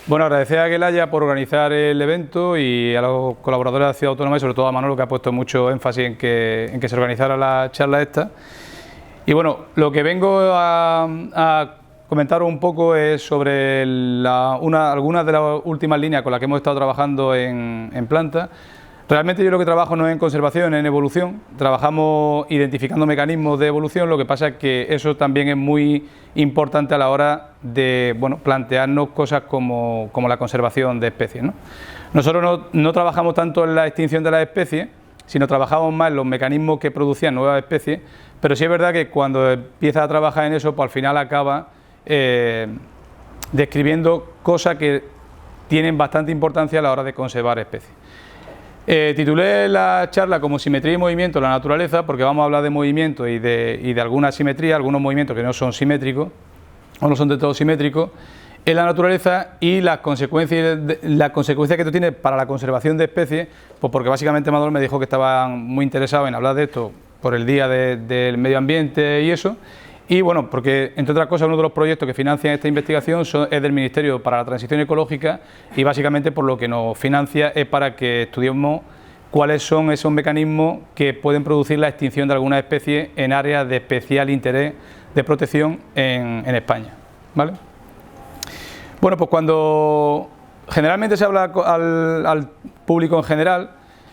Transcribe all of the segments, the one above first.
Bueno, agradecer a Gelaya por organizar el evento y a los colaboradores de la Ciudad Autónoma y sobre todo a Manolo, que ha puesto mucho énfasis en que se organizara la charla esta. Y bueno, lo que vengo a comentaros un poco es sobre algunas de las últimas líneas con las que hemos estado trabajando en planta. Realmente yo lo que trabajo no es en conservación, es en evolución. Trabajamos identificando mecanismos de evolución, lo que pasa es que eso también es muy importante a la hora de plantearnos cosas como la conservación de especies, ¿no? Nosotros no trabajamos tanto en la extinción de las especies, sino trabajamos más en los mecanismos que producían nuevas especies, pero sí es verdad que cuando empiezas a trabajar en eso, pues al final acaba describiendo cosas que tienen bastante importancia a la hora de conservar especies. Titulé la charla como Simetría y Movimiento en la Naturaleza, porque vamos a hablar de movimiento y de alguna simetría, algunos movimientos que no son simétricos o no son de todo simétricos en la naturaleza y las consecuencias que esto tiene para la conservación de especies, pues porque básicamente Manolo me dijo que estaban muy interesados en hablar de esto por el Día del Medio Ambiente y eso. Y bueno, porque entre otras cosas uno de los proyectos que financian esta investigación es del Ministerio para la Transición Ecológica y básicamente por lo que nos financia es para que estudiemos cuáles son esos mecanismos que pueden producir la extinción de algunas especies en áreas de especial interés de protección en España, ¿vale? Bueno, pues cuando generalmente se habla al público en general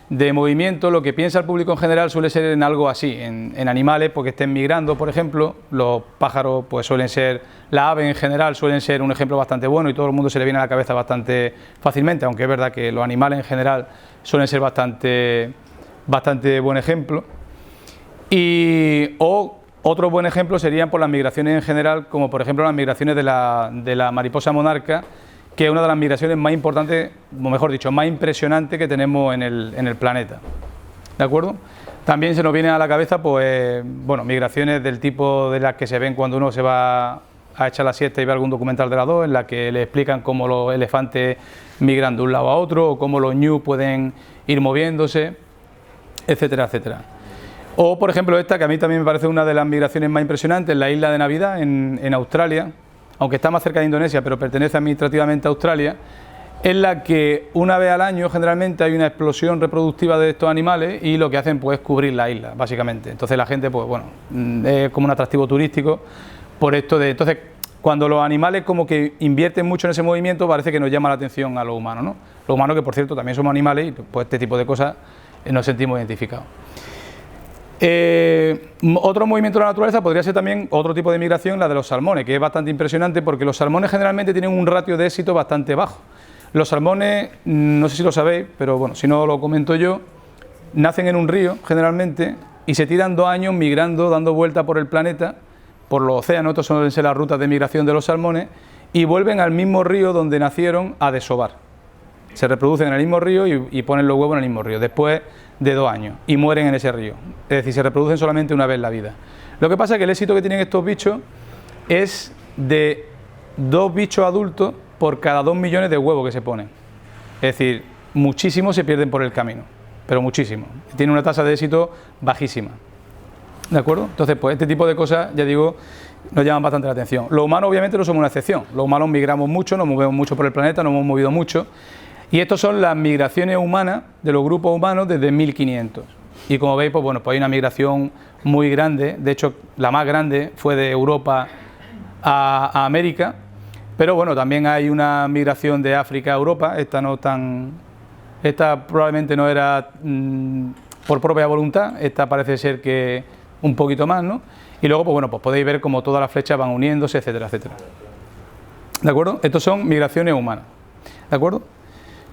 de movimiento, lo que piensa el público en general suele ser en algo así, en animales porque estén migrando, por ejemplo. Los pájaros pues suelen ser, las aves en general suelen ser un ejemplo bastante bueno y todo el mundo se le viene a la cabeza bastante fácilmente, aunque es verdad que los animales en general suelen ser bastante buen ejemplo. Otro buen ejemplo serían por las migraciones en general, como por ejemplo las migraciones de la mariposa monarca, que es una de las migraciones más importantes, o mejor dicho, más impresionantes que tenemos en el planeta. ¿De acuerdo? También se nos viene a la cabeza, pues, migraciones del tipo de las que se ven cuando uno se va a echar la siesta y ve algún documental de las dos, en la que le explican cómo los elefantes migran de un lado a otro, o cómo los ñus pueden ir moviéndose, etcétera, etcétera. O, por ejemplo, esta, que a mí también me parece una de las migraciones más impresionantes, la isla de Navidad, en Australia, aunque está más cerca de Indonesia, pero pertenece administrativamente a Australia, en la que una vez al año generalmente hay una explosión reproductiva de estos animales y lo que hacen pues es cubrir la isla, básicamente. Entonces la gente, pues bueno, es como un atractivo turístico por esto de... Entonces, cuando los animales como que invierten mucho en ese movimiento, parece que nos llama la atención a los humanos, ¿no? Los humanos que, por cierto, también somos animales y pues este tipo de cosas nos sentimos identificados. Otro movimiento de la naturaleza podría ser también otro tipo de migración, la de los salmones, que es bastante impresionante porque los salmones generalmente tienen un ratio de éxito bastante bajo. Los salmones, no sé si lo sabéis, pero bueno, si no lo comento yo, nacen en un río generalmente y se tiran 2 años migrando, dando vueltas por el planeta, por los océanos. Estas suelen ser las rutas de migración de los salmones, y vuelven al mismo río donde nacieron a desovar. Se reproducen en el mismo río y ponen los huevos en el mismo río, después de 2 años, y mueren en ese río. Es decir, se reproducen solamente una vez en la vida. Lo que pasa es que el éxito que tienen estos bichos es de 2 bichos adultos por cada 2 millones de huevos que se ponen. Es decir, muchísimos se pierden por el camino, pero muchísimos. Tiene una tasa de éxito bajísima. ¿De acuerdo? Entonces, pues este tipo de cosas, ya digo, nos llaman bastante la atención. Los humanos obviamente no somos una excepción. Los humanos migramos mucho, nos movemos mucho por el planeta, nos hemos movido mucho. Y estas son las migraciones humanas de los grupos humanos desde 1500. Y como veis, pues bueno, pues hay una migración muy grande. De hecho, la más grande fue de Europa a América. Pero bueno, también hay una migración de África a Europa. Esta probablemente no era por propia voluntad. Esta parece ser que un poquito más, ¿no? Y luego, pues bueno, pues podéis ver cómo todas las flechas van uniéndose, etcétera, etcétera. ¿De acuerdo? Estos son migraciones humanas. ¿De acuerdo?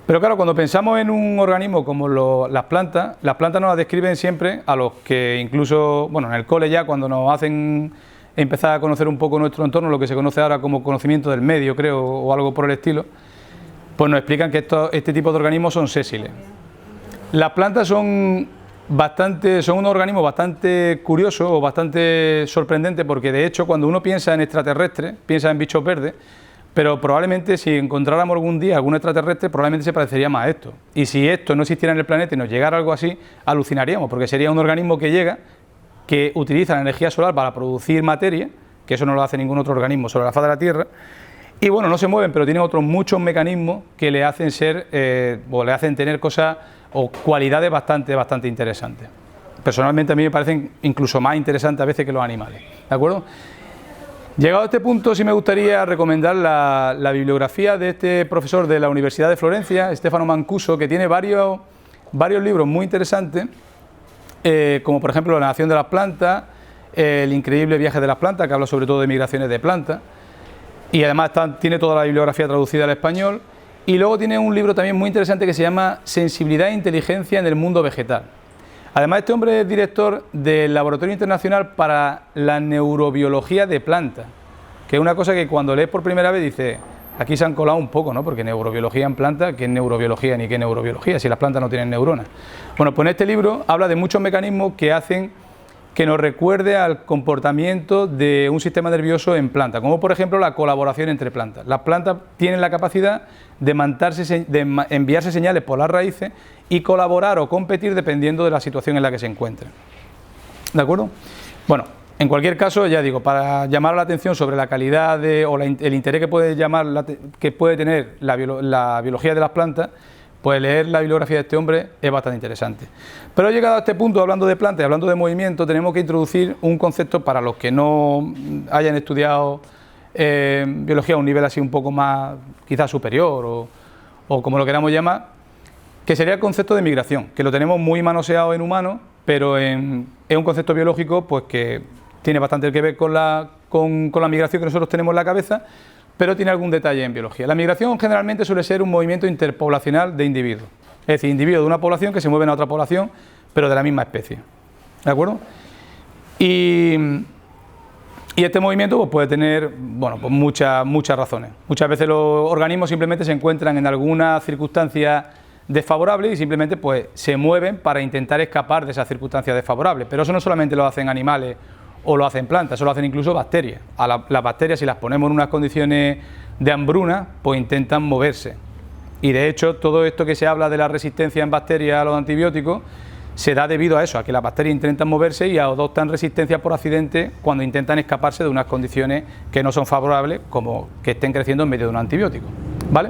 Pero claro, cuando pensamos en un organismo como las plantas nos las describen siempre a los que incluso, bueno, en el cole ya, cuando nos hacen empezar a conocer un poco nuestro entorno, lo que se conoce ahora como conocimiento del medio, creo, o algo por el estilo, pues nos explican que este tipo de organismos son sésiles. Las plantas son un organismo bastante curioso o bastante sorprendente, porque de hecho cuando uno piensa en extraterrestres, piensa en bichos verdes, pero probablemente si encontráramos algún día algún extraterrestre, probablemente se parecería más a esto. Y si esto no existiera en el planeta y nos llegara algo así, alucinaríamos, porque sería un organismo que llega, que utiliza la energía solar para producir materia, que eso no lo hace ningún otro organismo sobre la faz de la Tierra, Y bueno, no se mueven, pero tienen otros muchos mecanismos que le hacen ser, o le hacen tener cosas o cualidades bastante interesantes. Personalmente a mí me parecen incluso más interesantes a veces que los animales, ¿de acuerdo? Llegado a este punto, sí me gustaría recomendar la bibliografía de este profesor de la Universidad de Florencia, Stefano Mancuso, que tiene varios libros muy interesantes, como por ejemplo La nación de las plantas, El increíble viaje de las plantas, que habla sobre todo de migraciones de plantas, y además tiene toda la bibliografía traducida al español, y luego tiene un libro también muy interesante que se llama Sensibilidad e inteligencia en el mundo vegetal. Además, este hombre es director del Laboratorio Internacional para la Neurobiología de Plantas, que es una cosa que cuando lees por primera vez dices, aquí se han colado un poco, ¿no? Porque neurobiología en plantas, ¿qué es neurobiología ni qué es neurobiología? Si las plantas no tienen neuronas. Bueno, pues en este libro habla de muchos mecanismos que hacen que nos recuerde al comportamiento de un sistema nervioso en planta, como por ejemplo la colaboración entre plantas. Las plantas tienen la capacidad de enviarse señales por las raíces y colaborar o competir dependiendo de la situación en la que se encuentren. ¿De acuerdo? Bueno, en cualquier caso, ya digo, para llamar la atención sobre la calidad el interés que puede tener la biología de las plantas, pues leer la bibliografía de este hombre es bastante interesante. Pero llegado a este punto, hablando de plantas y hablando de movimiento, tenemos que introducir un concepto para los que no hayan estudiado biología a un nivel así un poco más, quizás superior o como lo queramos llamar, que sería el concepto de migración, que lo tenemos muy manoseado en humanos, pero es un concepto biológico pues que tiene bastante que ver con la migración que nosotros tenemos en la cabeza, pero tiene algún detalle en biología. La migración generalmente suele ser un movimiento interpoblacional de individuos, es decir, individuos de una población que se mueven a otra población, pero de la misma especie, ¿de acuerdo? Y este movimiento pues, puede tener pues muchas razones. Muchas veces los organismos simplemente se encuentran en alguna circunstancia desfavorable y simplemente pues, se mueven para intentar escapar de esas circunstancias desfavorables, pero eso no solamente lo hacen animales o lo hacen plantas, eso lo hacen incluso bacterias. Las bacterias, si las ponemos en unas condiciones de hambruna, pues intentan moverse. Y de hecho, todo esto que se habla de la resistencia en bacterias a los antibióticos, se da debido a eso, a que las bacterias intentan moverse y adoptan resistencia por accidente cuando intentan escaparse de unas condiciones que no son favorables, como que estén creciendo en medio de un antibiótico, ¿vale?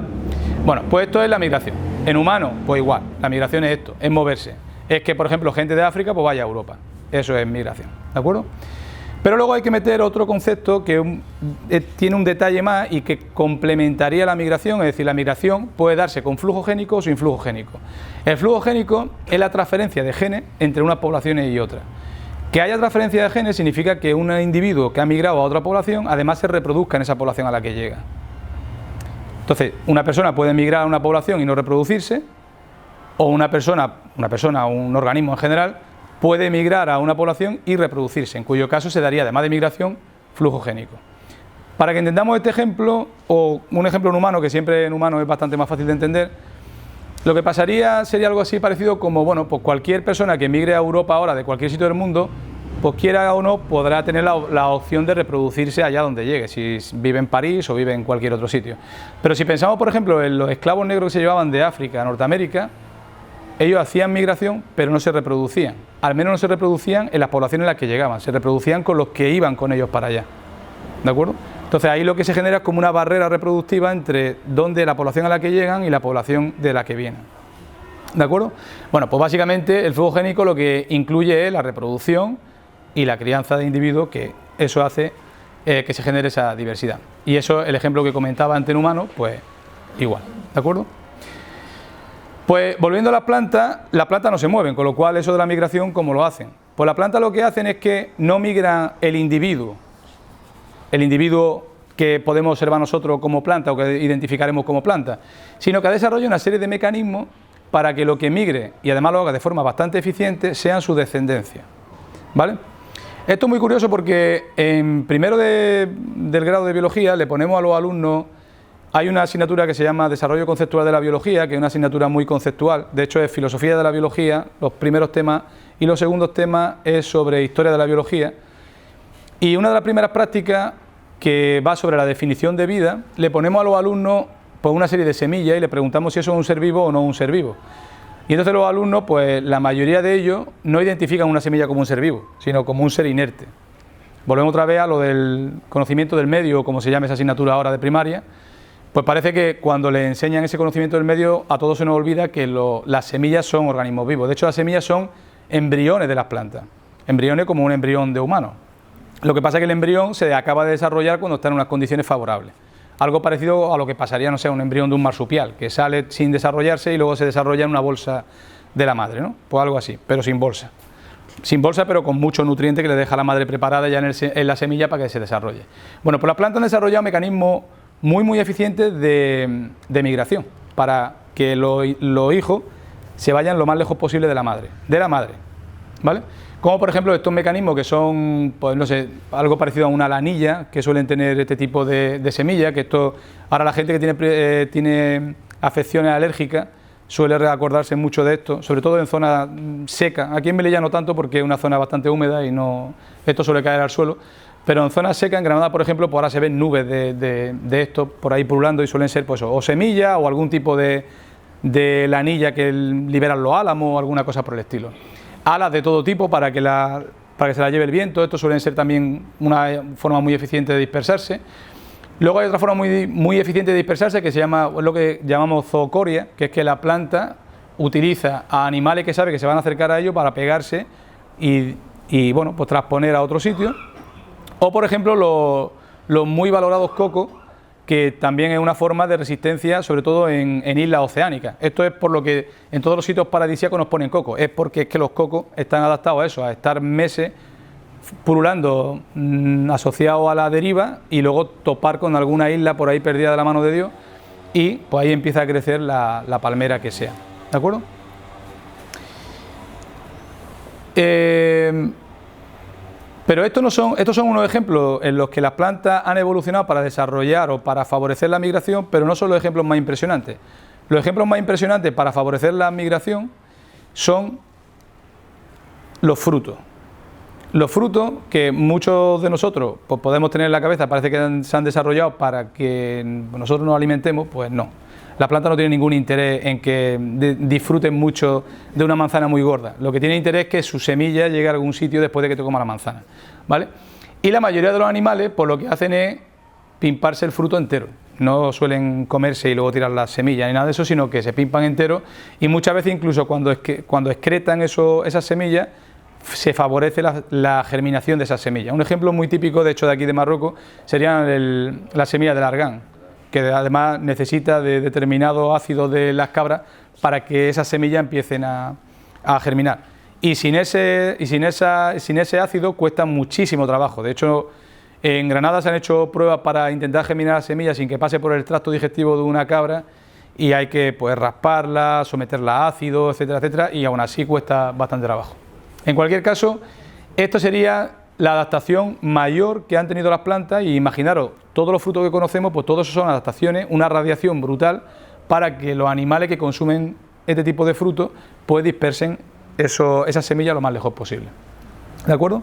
Bueno, pues esto es la migración. En humanos, pues igual, la migración es esto, es moverse. Es que, por ejemplo, gente de África, pues vaya a Europa. Eso es migración, ¿de acuerdo? Pero luego hay que meter otro concepto que tiene un detalle más y que complementaría la migración, es decir, la migración puede darse con flujo génico o sin flujo génico. El flujo génico es la transferencia de genes entre unas poblaciones y otras. Que haya transferencia de genes significa que un individuo que ha migrado a otra población además se reproduzca en esa población a la que llega. Entonces, una persona puede migrar a una población y no reproducirse, o un organismo en general, puede migrar a una población y reproducirse, en cuyo caso se daría, además de migración, flujo génico. Para que entendamos este ejemplo, o un ejemplo en humano, que siempre en humano es bastante más fácil de entender, lo que pasaría sería algo así parecido como, bueno, pues cualquier persona que migre a Europa ahora de cualquier sitio del mundo, pues quiera o no, podrá tener la opción de reproducirse allá donde llegue, si vive en París o vive en cualquier otro sitio. Pero si pensamos, por ejemplo, en los esclavos negros que se llevaban de África a Norteamérica, ellos hacían migración, pero no se reproducían. Al menos no se reproducían en las poblaciones en las que llegaban, se reproducían con los que iban con ellos para allá. ¿De acuerdo? Entonces ahí lo que se genera es como una barrera reproductiva entre la población a la que llegan y la población de la que vienen. ¿De acuerdo? Bueno, pues básicamente el flujo génico lo que incluye es la reproducción y la crianza de individuos, que eso hace que se genere esa diversidad. Y eso, el ejemplo que comentaba antes en humano, pues igual. ¿De acuerdo? Pues volviendo a las plantas no se mueven, con lo cual eso de la migración, ¿cómo lo hacen? Pues las plantas lo que hacen es que no migra el individuo que podemos observar nosotros como planta o que identificaremos como planta, sino que desarrolla una serie de mecanismos para que lo que migre, y además lo haga de forma bastante eficiente, sean su descendencia, ¿vale? Esto es muy curioso porque en primero del grado de biología le ponemos a los alumnos. Hay una asignatura que se llama Desarrollo Conceptual de la Biología, que es una asignatura muy conceptual, de hecho es Filosofía de la Biología, los primeros temas, y los segundos temas es sobre Historia de la Biología. Y una de las primeras prácticas, que va sobre la definición de vida, le ponemos a los alumnos pues, una serie de semillas y le preguntamos si eso es un ser vivo o no un ser vivo. Y entonces los alumnos, pues la mayoría de ellos, no identifican una semilla como un ser vivo, sino como un ser inerte. Volvemos otra vez a lo del conocimiento del medio, como se llama esa asignatura ahora de primaria. Pues parece que cuando le enseñan ese conocimiento del medio, a todos se nos olvida que las semillas son organismos vivos. De hecho, las semillas son embriones de las plantas, embriones como un embrión de humano. Lo que pasa es que el embrión se acaba de desarrollar cuando está en unas condiciones favorables. Algo parecido a lo que pasaría, no sé, un embrión de un marsupial, que sale sin desarrollarse y luego se desarrolla en una bolsa de la madre, ¿no? Pues algo así, pero sin bolsa. Sin bolsa, pero con mucho nutriente que le deja la madre preparada ya en la semilla para que se desarrolle. Bueno, pues las plantas han desarrollado mecanismos muy eficientes de migración para que los hijos se vayan lo más lejos posible de la madre, ¿vale? Como por ejemplo estos mecanismos que son, pues no sé, algo parecido a una lanilla, que suelen tener este tipo de semillas, que esto, ahora la gente que tiene afecciones alérgicas suele acordarse mucho de esto, sobre todo en zonas secas. Aquí en Melilla no tanto porque es una zona bastante húmeda y no, esto suele caer al suelo, pero en zonas secas, en Granada por ejemplo, pues ahora se ven nubes de esto por ahí pululando y suelen ser pues o semillas o algún tipo de lanilla que liberan los álamos o alguna cosa por el estilo. Alas de todo tipo para que se la lleve el viento, esto suelen ser también una forma muy eficiente de dispersarse. Luego hay otra forma muy eficiente de dispersarse que se llama, es lo que llamamos zoocoria, que es que la planta utiliza a animales que sabe que se van a acercar a ello para pegarse y bueno, pues transponer a otro sitio. O por ejemplo los muy valorados cocos, que también es una forma de resistencia, sobre todo en islas oceánicas. Esto es por lo que en todos los sitios paradisíacos nos ponen coco, es porque es que los cocos están adaptados a eso, a estar meses pululando asociados a la deriva y luego topar con alguna isla por ahí perdida de la mano de Dios y pues ahí empieza a crecer la palmera que sea, ¿de acuerdo? Pero estos son unos ejemplos en los que las plantas han evolucionado para desarrollar o para favorecer la migración, pero no son los ejemplos más impresionantes. Los ejemplos más impresionantes para favorecer la migración son los frutos. Los frutos que muchos de nosotros pues, podemos tener en la cabeza, parece que se han desarrollado para que nosotros nos alimentemos, pues no. La planta no tiene ningún interés en que disfruten mucho de una manzana muy gorda. Lo que tiene interés es que su semilla llegue a algún sitio después de que te coma la manzana, ¿vale? Y la mayoría de los animales, pues lo que hacen es pimparse el fruto entero. No suelen comerse y luego tirar las semillas ni nada de eso, sino que se pimpan entero y muchas veces incluso cuando excretan esas semillas, se favorece la germinación de esas semillas. Un ejemplo muy típico, de hecho, de aquí de Marruecos, serían las semillas del argán, que además necesita de determinados ácidos de las cabras para que esas semillas empiecen a germinar. Y sin ese ácido cuesta muchísimo trabajo. De hecho, en Granada se han hecho pruebas para intentar germinar las semillas sin que pase por el tracto digestivo de una cabra y hay que pues, rasparla, someterla a ácido, etcétera, etcétera, y aún así cuesta bastante trabajo. En cualquier caso, esto sería la adaptación mayor que han tenido las plantas y imaginaros, todos los frutos que conocemos, pues todos esos son adaptaciones, una radiación brutal para que los animales que consumen este tipo de frutos pues dispersen esas semillas lo más lejos posible. ¿De acuerdo?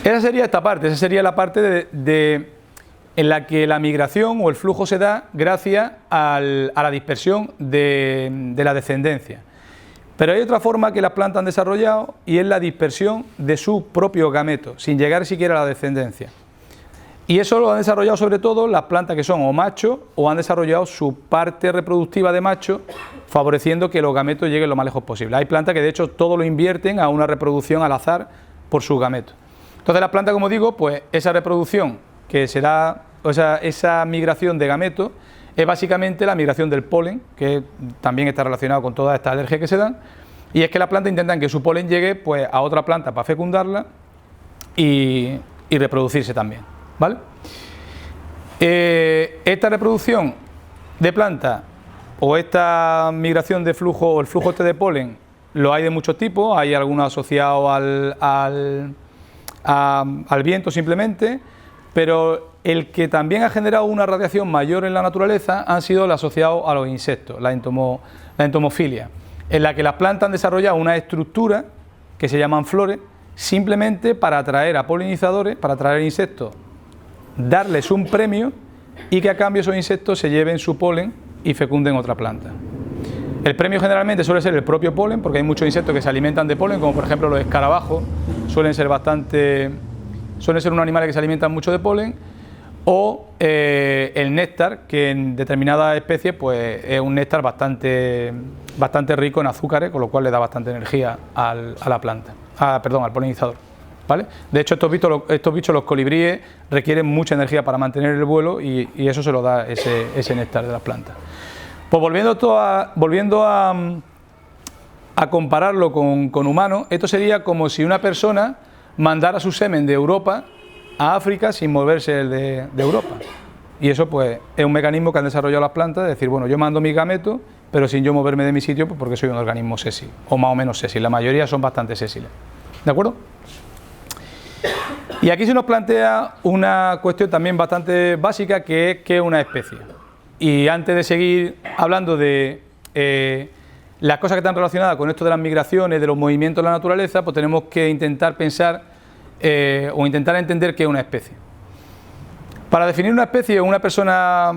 Esa sería esta parte, esa sería la parte en la que la migración o el flujo se da gracias a la dispersión de la descendencia. Pero hay otra forma que las plantas han desarrollado y es la dispersión de su propio gameto, sin llegar siquiera a la descendencia. Y eso lo han desarrollado sobre todo las plantas que son o machos o han desarrollado su parte reproductiva de macho, favoreciendo que los gametos lleguen lo más lejos posible. Hay plantas que de hecho todo lo invierten a una reproducción al azar por sus gametos. Entonces las plantas, como digo, pues esa reproducción que se da, o sea, esa migración de gametos, es básicamente la migración del polen, que también está relacionado con todas estas alergias que se dan, y es que las plantas intentan que su polen llegue pues, a otra planta para fecundarla y reproducirse también, ¿vale? Esta reproducción de plantas o esta migración de flujo o el flujo este de polen lo hay de muchos tipos, hay algunos asociados al viento simplemente, pero el que también ha generado una radiación mayor en la naturaleza han sido los asociados a los insectos, la entomofilia, en la que las plantas han desarrollado una estructura que se llaman flores, simplemente para atraer a polinizadores, para atraer insectos, darles un premio y que a cambio esos insectos se lleven su polen y fecunden otra planta. El premio generalmente suele ser el propio polen, porque hay muchos insectos que se alimentan de polen, como por ejemplo los escarabajos, suelen ser bastante suelen ser unos animales que se alimentan mucho de polen, o el néctar, que en determinadas especies pues es un néctar bastante rico en azúcares, con lo cual le da bastante energía a la planta, al polinizador, ¿vale? De hecho, estos bichos, los colibríes, requieren mucha energía para mantener el vuelo y eso se lo da ese néctar de las plantas. Pues volviendo a compararlo con humanos, esto sería como si una persona mandara su semen de Europa a África sin moverse el de Europa. Y eso pues es un mecanismo que han desarrollado las plantas, de decir, bueno, yo mando mis gametos, pero sin yo moverme de mi sitio, pues porque soy un organismo sésil, o más o menos sésil. La mayoría son bastante sésiles. ¿De acuerdo? Y aquí se nos plantea una cuestión también bastante básica, que es ¿qué es una especie? Y antes de seguir hablando de las cosas que están relacionadas con esto de las migraciones, de los movimientos de la naturaleza, pues tenemos que intentar pensar o intentar entender qué es una especie. Para definir una especie, una persona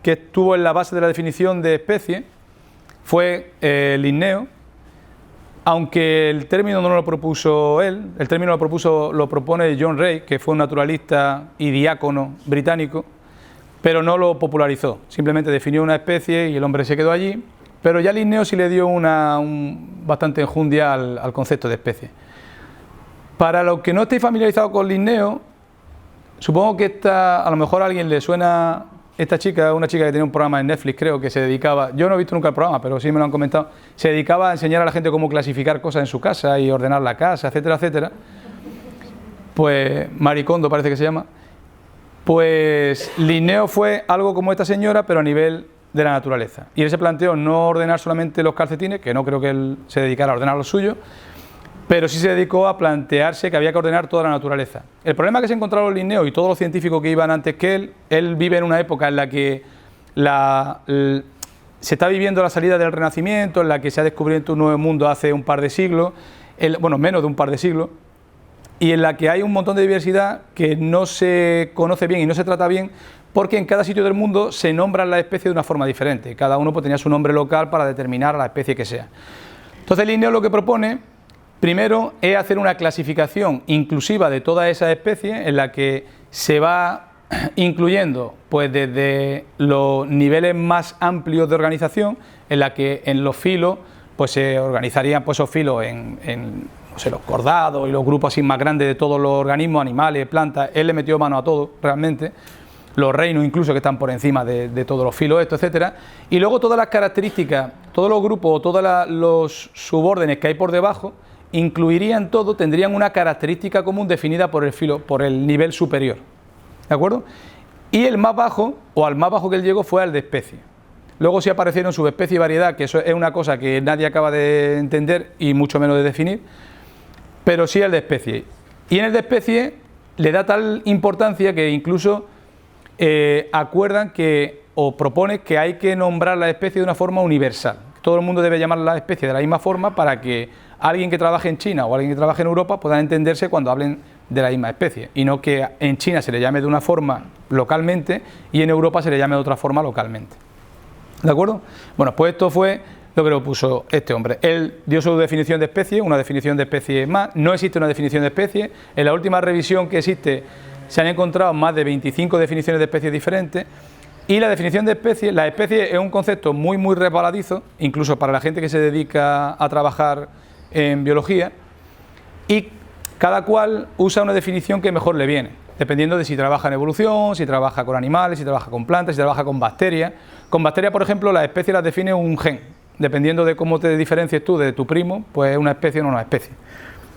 que estuvo en la base de la definición de especie fue Linneo, aunque el término no lo propuso él, el término lo propone John Ray, que fue un naturalista y diácono británico, pero no lo popularizó, simplemente definió una especie y el hombre se quedó allí, pero ya Linneo sí le dio bastante enjundia al concepto de especie. Para los que no estéis familiarizados con Linneo, supongo que a lo mejor a alguien le suena esta chica, una chica que tenía un programa en Netflix, creo, que se dedicaba, yo no he visto nunca el programa, pero sí me lo han comentado, se dedicaba a enseñar a la gente cómo clasificar cosas en su casa y ordenar la casa, etcétera, etcétera. Pues Marie Kondo parece que se llama. Pues Linneo fue algo como esta señora, pero a nivel de la naturaleza. Y él se planteó no ordenar solamente los calcetines, que no creo que él se dedicara a ordenar los suyos, pero sí se dedicó a plantearse que había que ordenar toda la naturaleza. El problema que se encontraron Linneo y todos los científicos que iban antes que él vive en una época en la que se está viviendo la salida del Renacimiento, en la que se ha descubierto un nuevo mundo hace un par de siglos, bueno, menos de un par de siglos, y en la que hay un montón de diversidad que no se conoce bien y no se trata bien, porque en cada sitio del mundo se nombran las especies de una forma diferente. Cada uno pues tenía su nombre local para determinar la especie que sea. Entonces Linneo lo que propone, primero, es hacer una clasificación inclusiva de todas esas especies, en la que se va incluyendo pues desde los niveles más amplios de organización, en la que en los filos pues se organizarían pues esos filos en no sé, los cordados y los grupos así más grandes de todos los organismos, animales, plantas. Él le metió mano a todo realmente, los reinos incluso que están por encima de todos los filos, etcétera, y luego todas las características, todos los grupos o todos los subórdenes que hay por debajo incluirían todo, tendrían una característica común definida por el filo, por el nivel superior, ¿de acuerdo? Y el más bajo, o al más bajo que él llegó, fue al de especie. Luego sí aparecieron subespecie y variedad, que eso es una cosa que nadie acaba de entender y mucho menos de definir, pero sí al de especie. Y en el de especie le da tal importancia que incluso acuerdan que, o propone que hay que nombrar la especie de una forma universal. Todo el mundo debe llamar la especie de la misma forma para que alguien que trabaje en China o alguien que trabaje en Europa puedan entenderse cuando hablen de la misma especie, y no que en China se le llame de una forma localmente y en Europa se le llame de otra forma localmente. ¿De acuerdo? Bueno, pues esto fue lo que lo puso este hombre. Él dio su definición de especie, una definición de especie más. No existe una definición de especie. En la última revisión que existe se han encontrado más de 25 definiciones de especies diferentes. Y la definición de especie, la especie es un concepto muy resbaladizo, incluso para la gente que se dedica a trabajar en biología, y cada cual usa una definición que mejor le viene, dependiendo de si trabaja en evolución, si trabaja con animales, si trabaja con plantas, si trabaja con bacterias. Con bacterias, por ejemplo, las especies las define un gen. Dependiendo de cómo te diferencies tú de tu primo, pues es una especie o no una especie.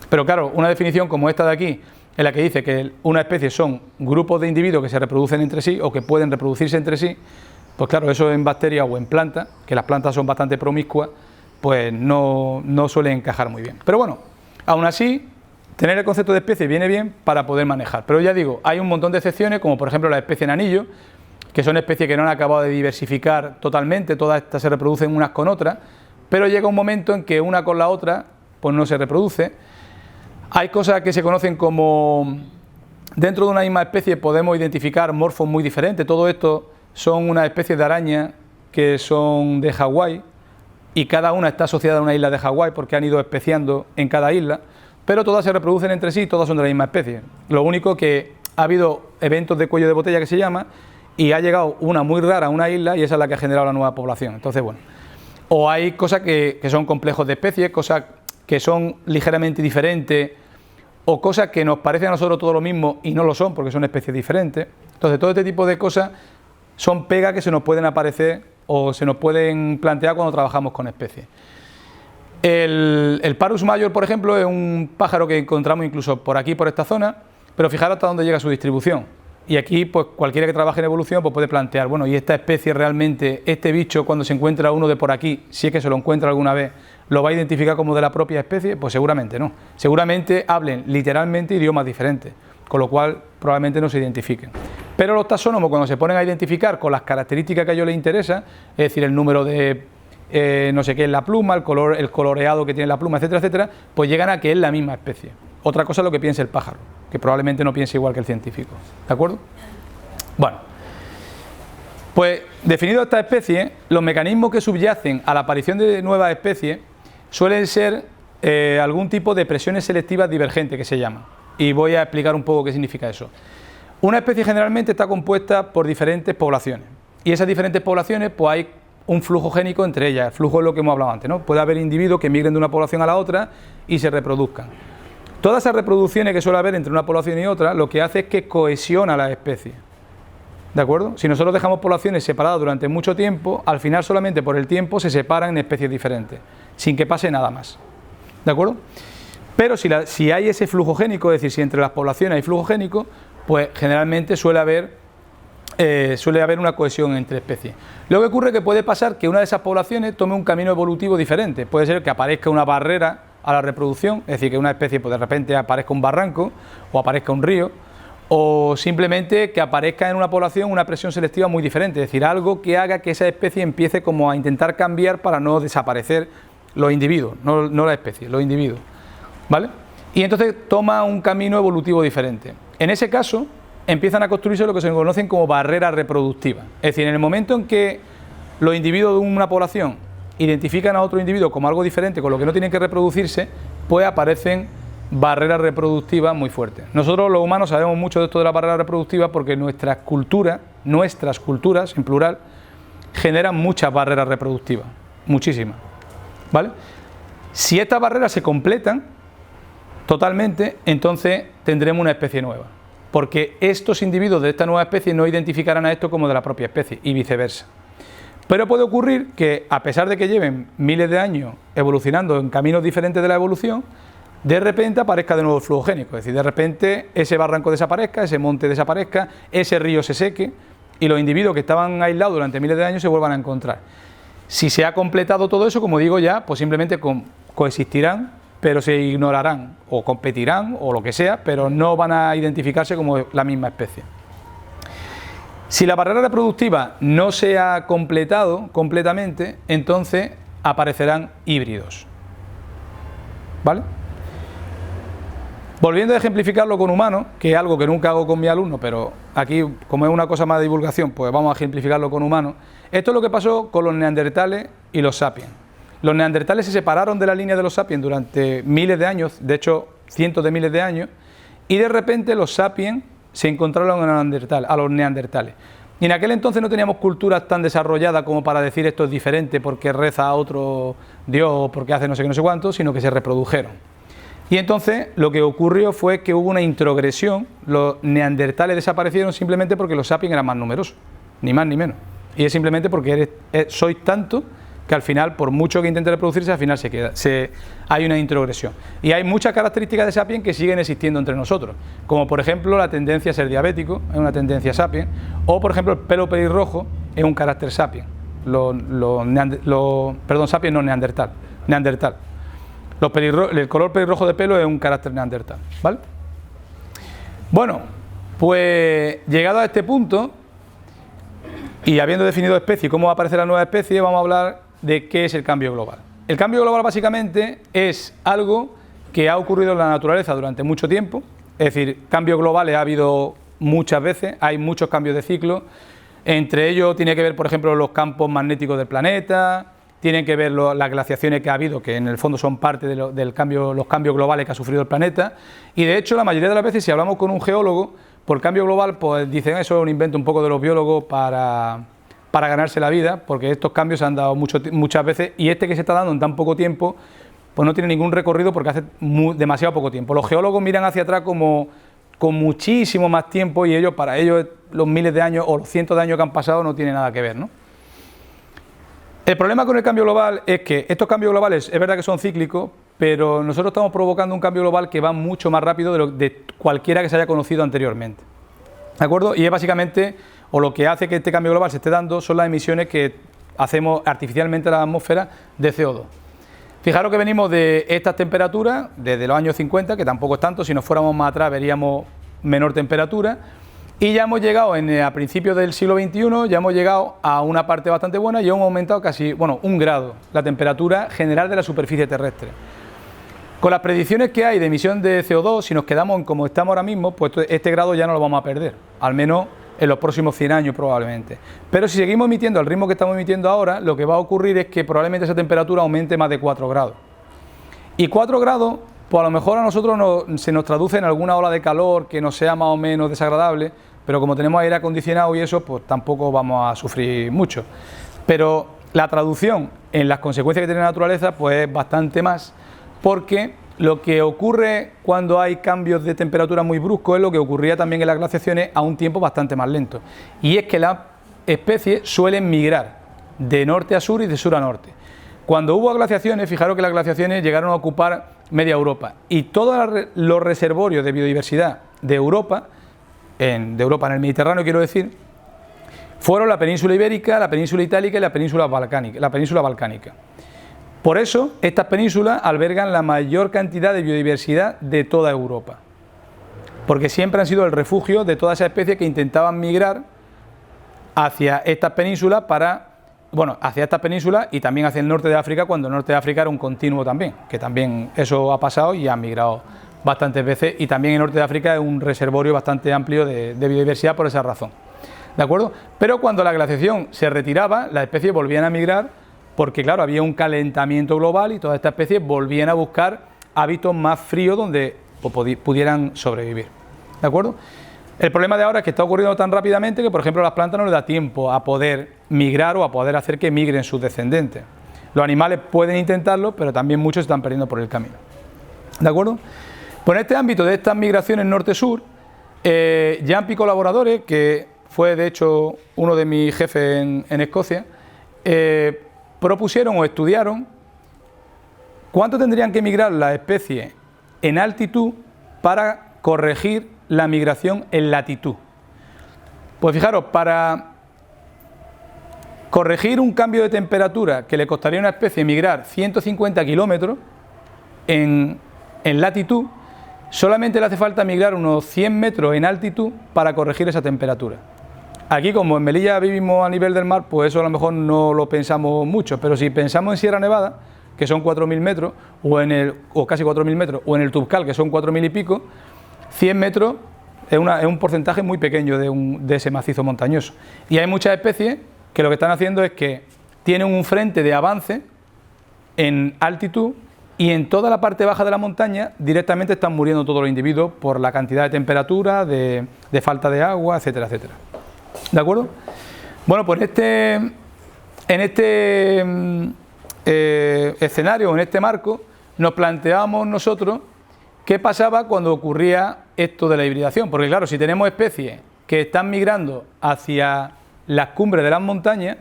Pero claro, una definición como esta de aquí, en la que dice que una especie son grupos de individuos que se reproducen entre sí o que pueden reproducirse entre sí, pues claro, eso en bacterias o en plantas, que las plantas son bastante promiscuas, pues no suele encajar muy bien. Pero bueno, aún así, tener el concepto de especie viene bien para poder manejar. Pero ya digo, hay un montón de excepciones, como por ejemplo la especie en anillo, que son especies que no han acabado de diversificar totalmente, todas estas se reproducen unas con otras, pero llega un momento en que una con la otra pues no se reproduce. Hay cosas que se conocen como, dentro de una misma especie podemos identificar morfos muy diferentes. Todo esto son unas especies de araña que son de Hawái y cada una está asociada a una isla de Hawái porque han ido especiando en cada isla. pero todas se reproducen entre sí, todas son de la misma especie. Lo único que ha habido eventos de cuello de botella, que se llama, y ha llegado una muy rara a una isla y esa es la que ha generado la nueva población. Entonces, bueno, o hay cosas que son complejos de especies, cosas que son ligeramente diferentes, o cosas que nos parecen a nosotros todo lo mismo y no lo son porque son especies diferentes. Entonces, todo este tipo de cosas son pegas que se nos pueden aparecer o se nos pueden plantear cuando trabajamos con especies. El Parus major, por ejemplo, es un pájaro que encontramos incluso por aquí, por esta zona, pero fijaros hasta dónde llega su distribución. Y aquí, pues cualquiera que trabaje en evolución pues puede plantear, bueno, y esta especie realmente, este bicho, cuando se encuentra uno de por aquí, si es que se lo encuentra alguna vez, ¿lo va a identificar como de la propia especie? Pues seguramente no. Seguramente hablen literalmente idiomas diferentes, con lo cual probablemente no se identifiquen. Pero los taxónomos, cuando se ponen a identificar con las características que a ellos les interesa, es decir, el número de no sé qué es la pluma, el coloreado que tiene la pluma, etcétera, etcétera, pues llegan a que es la misma especie. Otra cosa es lo que piense el pájaro, que probablemente no piense igual que el científico. ¿De acuerdo? Bueno, pues definido esta especie, los mecanismos que subyacen a la aparición de nuevas especies suelen ser algún tipo de presiones selectivas divergentes, que se llama. Y voy a explicar un poco qué significa eso. Una especie generalmente está compuesta por diferentes poblaciones. Y esas diferentes poblaciones, pues hay un flujo génico entre ellas. El flujo es lo que hemos hablado antes, ¿no? Puede haber individuos que migren de una población a la otra y se reproduzcan. Todas esas reproducciones que suele haber entre una población y otra, lo que hace es que cohesiona la especie. ¿De acuerdo? Si nosotros dejamos poblaciones separadas durante mucho tiempo, al final solamente por el tiempo se separan en especies diferentes, sin que pase nada más. ¿De acuerdo? Pero si hay ese flujo génico, es decir, si entre las poblaciones hay flujo génico, pues generalmente suele haber una cohesión entre especies. Lo que ocurre es que puede pasar que una de esas poblaciones tome un camino evolutivo diferente. Puede ser que aparezca una barrera a la reproducción, es decir, que una especie pues de repente aparezca un barranco o aparezca un río, o simplemente que aparezca en una población una presión selectiva muy diferente, es decir, algo que haga que esa especie empiece como a intentar cambiar para no desaparecer los individuos, no la especie, los individuos, ¿vale? Y entonces toma un camino evolutivo diferente. En ese caso empiezan a construirse lo que se conocen como barreras reproductivas, es decir, en el momento en que los individuos de una población identifican a otro individuo como algo diferente con lo que no tienen que reproducirse, pues aparecen barreras reproductivas muy fuertes. Nosotros los humanos sabemos mucho de esto de las barreras reproductivas porque nuestras culturas en plural, generan muchas barreras reproductivas, muchísimas, ¿vale? Si estas barreras se completan totalmente, entonces tendremos una especie nueva, porque estos individuos de esta nueva especie no identificarán a esto como de la propia especie y viceversa. Pero puede ocurrir que, a pesar de que lleven miles de años evolucionando en caminos diferentes de la evolución, de repente aparezca de nuevo el flujo génico, es decir, de repente ese barranco desaparezca, ese monte desaparezca, ese río se seque y los individuos que estaban aislados durante miles de años se vuelvan a encontrar. Si se ha completado todo eso, como digo ya, pues simplemente coexistirán, pero se ignorarán o competirán o lo que sea, pero no van a identificarse como la misma especie. Si la barrera reproductiva no se ha completado completamente, entonces aparecerán híbridos, ¿vale? Volviendo a ejemplificarlo con humanos, que es algo que nunca hago con mi alumno, pero aquí, como es una cosa más de divulgación, pues vamos a ejemplificarlo con humanos. Esto es lo que pasó con los neandertales y los sapiens. Los neandertales se separaron de la línea de los sapiens durante miles de años, de hecho cientos de miles de años, y de repente los sapiens se encontraron a los neandertales. Y en aquel entonces no teníamos culturas tan desarrolladas como para decir esto es diferente porque reza a otro dios o porque hace no sé qué, no sé cuánto, sino que se reprodujeron. Y entonces lo que ocurrió fue que hubo una introgresión, los neandertales desaparecieron simplemente porque los sapiens eran más numerosos, ni más ni menos. Y es simplemente porque sois tanto que al final, por mucho que intente reproducirse, al final hay una introgresión. Y hay muchas características de sapiens que siguen existiendo entre nosotros, como por ejemplo la tendencia a ser diabético, es una tendencia sapiens, o por ejemplo el pelo pelirrojo es un carácter sapiens, sapiens no neandertal. El color pelirrojo de pelo es un carácter neandertal, ¿vale? Bueno, pues llegado a este punto, y habiendo definido especie y cómo va a aparecer la nueva especie, vamos a hablar de qué es el cambio global. El cambio global básicamente es algo que ha ocurrido en la naturaleza durante mucho tiempo, es decir, cambios globales ha habido muchas veces, hay muchos cambios de ciclo, entre ellos tiene que ver, por ejemplo, los campos magnéticos del planeta, tienen que ver las glaciaciones que ha habido, que en el fondo son parte de los cambios globales que ha sufrido el planeta. Y de hecho, la mayoría de las veces, si hablamos con un geólogo, por cambio global, pues dicen eso es un invento un poco de los biólogos para ganarse la vida, porque estos cambios se han dado muchas veces, y este que se está dando en tan poco tiempo, pues no tiene ningún recorrido porque hace demasiado poco tiempo. Los geólogos miran hacia atrás como con muchísimo más tiempo, y para ellos los miles de años o los cientos de años que han pasado no tiene nada que ver, ¿no? El problema con el cambio global es que estos cambios globales es verdad que son cíclicos, pero nosotros estamos provocando un cambio global que va mucho más rápido de cualquiera que se haya conocido anteriormente, ¿de acuerdo? Y es básicamente, o lo que hace que este cambio global se esté dando, son las emisiones que hacemos artificialmente a la atmósfera de CO2. Fijaros que venimos de estas temperaturas desde los años 50, que tampoco es tanto, si nos fuéramos más atrás veríamos menor temperatura, y ya hemos llegado a principios del siglo XXI, ya hemos llegado a una parte bastante buena y hemos aumentado casi, bueno, 1 grado la temperatura general de la superficie terrestre. Con las predicciones que hay de emisión de CO2, si nos quedamos como estamos ahora mismo, pues este grado ya no lo vamos a perder, al menos en los próximos 100 años probablemente. Pero si seguimos emitiendo al ritmo que estamos emitiendo ahora, lo que va a ocurrir es que probablemente esa temperatura aumente más de 4 grados. Y 4 grados, pues a lo mejor a nosotros se nos traduce en alguna ola de calor que nos sea más o menos desagradable, pero como tenemos aire acondicionado y eso, pues tampoco vamos a sufrir mucho. Pero la traducción en las consecuencias que tiene la naturaleza, pues es bastante más, porque lo que ocurre cuando hay cambios de temperatura muy bruscos es lo que ocurría también en las glaciaciones a un tiempo bastante más lento. Y es que las especies suelen migrar de norte a sur y de sur a norte. Cuando hubo glaciaciones, fijaros que las glaciaciones llegaron a ocupar media Europa, y todos los reservorios de biodiversidad de Europa en el Mediterráneo quiero decir, fueron la península ibérica, la península itálica y la península balcánica. Por eso, estas penínsulas albergan la mayor cantidad de biodiversidad de toda Europa, porque siempre han sido el refugio de todas esas especies que intentaban migrar hacia estas penínsulas hacia estas penínsulas y también hacia el norte de África, cuando el norte de África era un continuo también, que también eso ha pasado y han migrado bastantes veces, y también el norte de África es un reservorio bastante amplio de biodiversidad por esa razón, ¿de acuerdo? Pero cuando la glaciación se retiraba, las especies volvían a migrar, porque claro, había un calentamiento global y todas estas especies volvían a buscar hábitos más fríos donde pudieran sobrevivir, ¿de acuerdo? El problema de ahora es que está ocurriendo tan rápidamente que, por ejemplo, a las plantas no les da tiempo a poder migrar o a poder hacer que migren sus descendientes. Los animales pueden intentarlo, pero también muchos se están perdiendo por el camino, ¿de acuerdo? Pues en este ámbito de estas migraciones norte-sur, Jampi colaboradores, que fue de hecho uno de mis jefes en Escocia, propusieron o estudiaron cuánto tendrían que migrar las especies en altitud para corregir la migración en latitud. Pues fijaros, para corregir un cambio de temperatura que le costaría a una especie migrar 150 kilómetros en latitud, solamente le hace falta migrar unos 100 metros en altitud para corregir esa temperatura. Aquí, como en Melilla vivimos a nivel del mar, pues eso a lo mejor no lo pensamos mucho, pero si pensamos en Sierra Nevada, que son 4.000 metros, o casi 4.000 metros, o en el Tubcal, que son 4.000 y pico, 100 metros es un porcentaje muy pequeño de ese macizo montañoso. Y hay muchas especies que lo que están haciendo es que tienen un frente de avance en altitud, y en toda la parte baja de la montaña directamente están muriendo todos los individuos por la cantidad de temperatura, de falta de agua, etcétera, etcétera. ¿De acuerdo? Bueno, pues en este escenario, en este marco, nos planteamos nosotros qué pasaba cuando ocurría esto de la hibridación. Porque claro, si tenemos especies que están migrando hacia las cumbres de las montañas,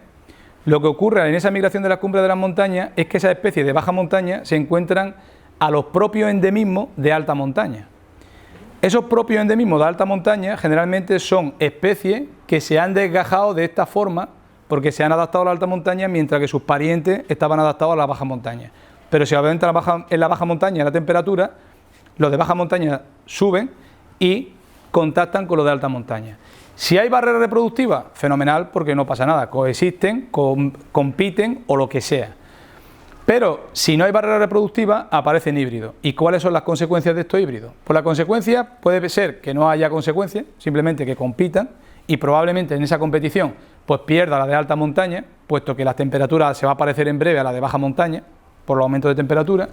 lo que ocurre en esa migración de las cumbres de las montañas es que esas especies de baja montaña se encuentran a los propios endemismos de alta montaña. Esos propios endemismos de alta montaña generalmente son especies que se han desgajado de esta forma porque se han adaptado a la alta montaña, mientras que sus parientes estaban adaptados a la baja montaña. Pero si obviamente en la baja montaña la temperatura, los de baja montaña suben y contactan con los de alta montaña. Si hay barrera reproductiva, fenomenal, porque no pasa nada, coexisten, compiten o lo que sea. Pero si no hay barrera reproductiva, aparecen híbridos. ¿Y cuáles son las consecuencias de estos híbridos? Pues la consecuencia puede ser que no haya consecuencias, simplemente que compitan y probablemente en esa competición pues pierda la de alta montaña, puesto que la temperatura se va a parecer en breve a la de baja montaña, por los aumentos de temperatura.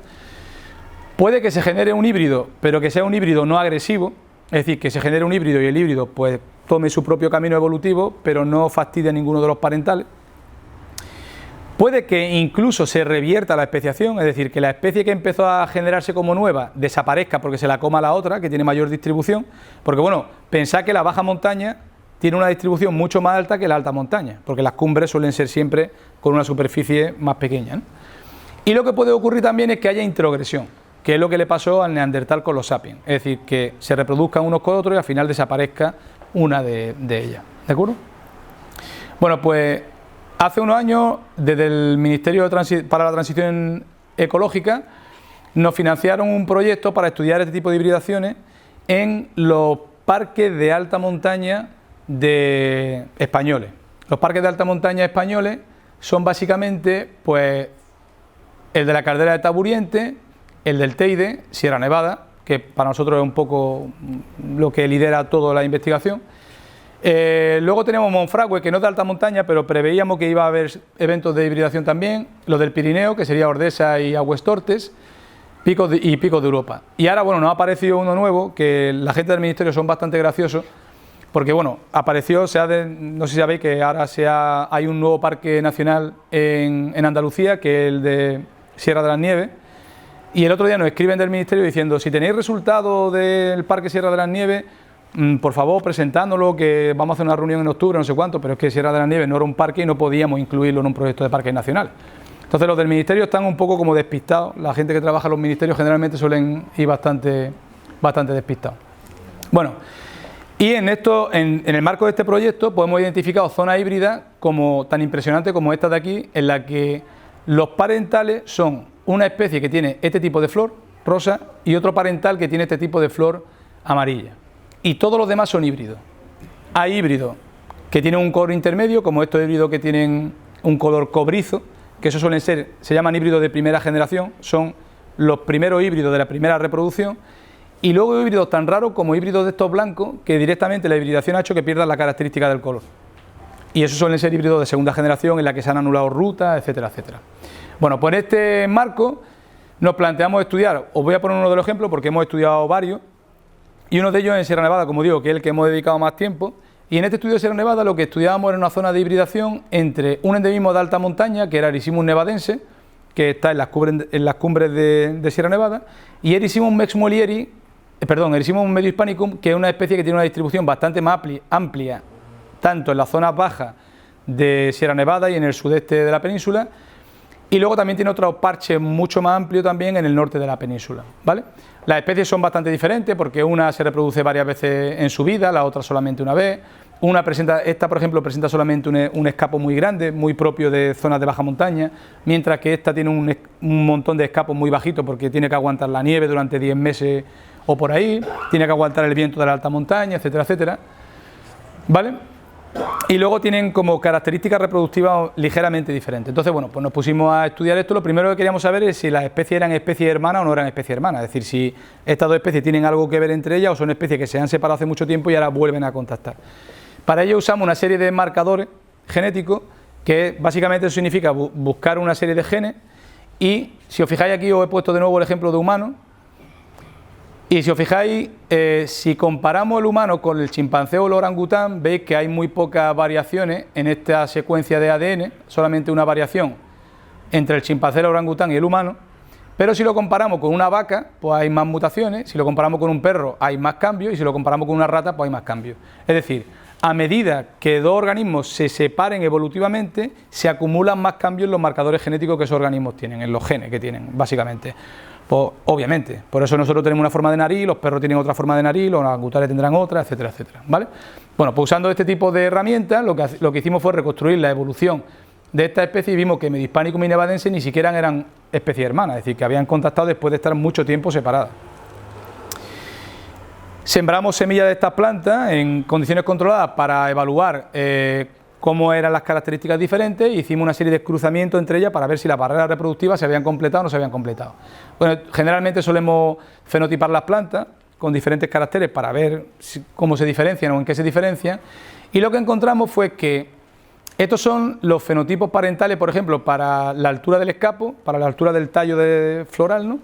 Puede que se genere un híbrido, pero que sea un híbrido no agresivo, es decir, que se genere un híbrido y el híbrido pues tome su propio camino evolutivo, pero no fastidie a ninguno de los parentales. Puede que incluso se revierta la especiación, es decir, que la especie que empezó a generarse como nueva desaparezca porque se la coma la otra, que tiene mayor distribución, porque bueno, pensad que la baja montaña tiene una distribución mucho más alta que la alta montaña, porque las cumbres suelen ser siempre con una superficie más pequeña, ¿no? Y lo que puede ocurrir también es que haya introgresión, que es lo que le pasó al neandertal con los sapiens, es decir, que se reproduzcan unos con otros y al final desaparezca una de ellas, ¿de acuerdo? Bueno, pues hace unos años, desde el Ministerio para la Transición Ecológica, nos financiaron un proyecto para estudiar este tipo de hibridaciones en los parques de alta montaña españoles. Los parques de alta montaña españoles son básicamente, pues, el de la Caldera de Taburiente, el del Teide, Sierra Nevada, que para nosotros es un poco lo que lidera toda la investigación. Luego tenemos Monfragüe, que no es de alta montaña, pero preveíamos que iba a haber eventos de hibridación también, los del Pirineo, que sería Ordesa y Aguestortes, Picos de Europa. Y ahora, bueno, nos ha aparecido uno nuevo, que la gente del Ministerio son bastante graciosos, porque, bueno, apareció, no sé si sabéis que ahora hay un nuevo parque nacional en Andalucía, que es el de Sierra de las Nieves, y el otro día nos escriben del Ministerio diciendo, si tenéis resultados del parque Sierra de las Nieves, por favor, presentándolo, que vamos a hacer una reunión en octubre, no sé cuánto, pero es que Sierra de las Nieves no era un parque y no podíamos incluirlo en un proyecto de parque nacional. Entonces los del Ministerio están un poco como despistados, la gente que trabaja en los ministerios generalmente suelen ir bastante despistados. Bueno, y en el marco de este proyecto pues hemos identificado zonas híbridas como tan impresionantes como esta de aquí, en la que los parentales son una especie que tiene este tipo de flor, rosa, y otro parental que tiene este tipo de flor amarilla. Y todos los demás son híbridos. Hay híbridos que tienen un color intermedio, como estos híbridos que tienen un color cobrizo, que esos se llaman híbridos de primera generación, son los primeros híbridos de la primera reproducción, y luego hay híbridos tan raros como híbridos de estos blancos, que directamente la hibridación ha hecho que pierdan la característica del color. Y esos suelen ser híbridos de segunda generación, en la que se han anulado rutas, etcétera, etcétera. Bueno, pues en este marco nos planteamos estudiar, os voy a poner uno de los ejemplos porque hemos estudiado varios, y uno de ellos en Sierra Nevada, como digo, que es el que hemos dedicado más tiempo. Y en este estudio de Sierra Nevada lo que estudiábamos era una zona de hibridación entre un endemismo de alta montaña, que era Erysimus nevadense, que está en las cumbres de Sierra Nevada, y Erysimus medio hispanicum, que es una especie que tiene una distribución bastante más amplia, tanto en las zonas bajas de Sierra Nevada y en el sudeste de la península, y luego también tiene otro parche mucho más amplio también en el norte de la península, ¿vale? Las especies son bastante diferentes porque una se reproduce varias veces en su vida, la otra solamente una vez. Esta por ejemplo presenta solamente un escapo muy grande, muy propio de zonas de baja montaña, mientras que esta tiene un montón de escapos muy bajitos porque tiene que aguantar la nieve durante 10 meses o por ahí, tiene que aguantar el viento de la alta montaña, etcétera, etcétera, ¿vale? Y luego tienen como características reproductivas ligeramente diferentes. Entonces, bueno, pues nos pusimos a estudiar esto. Lo primero que queríamos saber es si las especies eran especies hermanas o no eran especies hermanas. Es decir, si estas dos especies tienen algo que ver entre ellas o son especies que se han separado hace mucho tiempo y ahora vuelven a contactar. Para ello usamos una serie de marcadores genéticos que básicamente eso significa buscar una serie de genes. Y si os fijáis aquí os he puesto de nuevo el ejemplo de humano. Y si os fijáis, si comparamos el humano con el chimpancé o el orangután, veis que hay muy pocas variaciones en esta secuencia de ADN, solamente una variación entre el chimpancé, el orangután y el humano, pero si lo comparamos con una vaca, pues hay más mutaciones, si lo comparamos con un perro hay más cambios y si lo comparamos con una rata, pues hay más cambios. Es decir, a medida que dos organismos se separen evolutivamente, se acumulan más cambios en los marcadores genéticos que esos organismos tienen, en los genes que tienen, básicamente. Pues obviamente, por eso nosotros tenemos una forma de nariz, los perros tienen otra forma de nariz, los orangutanes tendrán otra, etcétera, etcétera, ¿vale? Bueno, pues usando este tipo de herramientas, lo que hicimos fue reconstruir la evolución de esta especie y vimos que Medohispanicum y nevadense ni siquiera eran especies hermanas, es decir, que habían contactado después de estar mucho tiempo separadas. Sembramos semillas de estas plantas en condiciones controladas para evaluar cómo eran las características diferentes e hicimos una serie de cruzamientos entre ellas para ver si las barreras reproductivas se habían completado o no se habían completado. Bueno, generalmente solemos fenotipar las plantas con diferentes caracteres para ver cómo se diferencian o en qué se diferencian Y lo que encontramos fue que estos son los fenotipos parentales, por ejemplo, para la altura del escapo, para la altura del tallo floral, ¿no?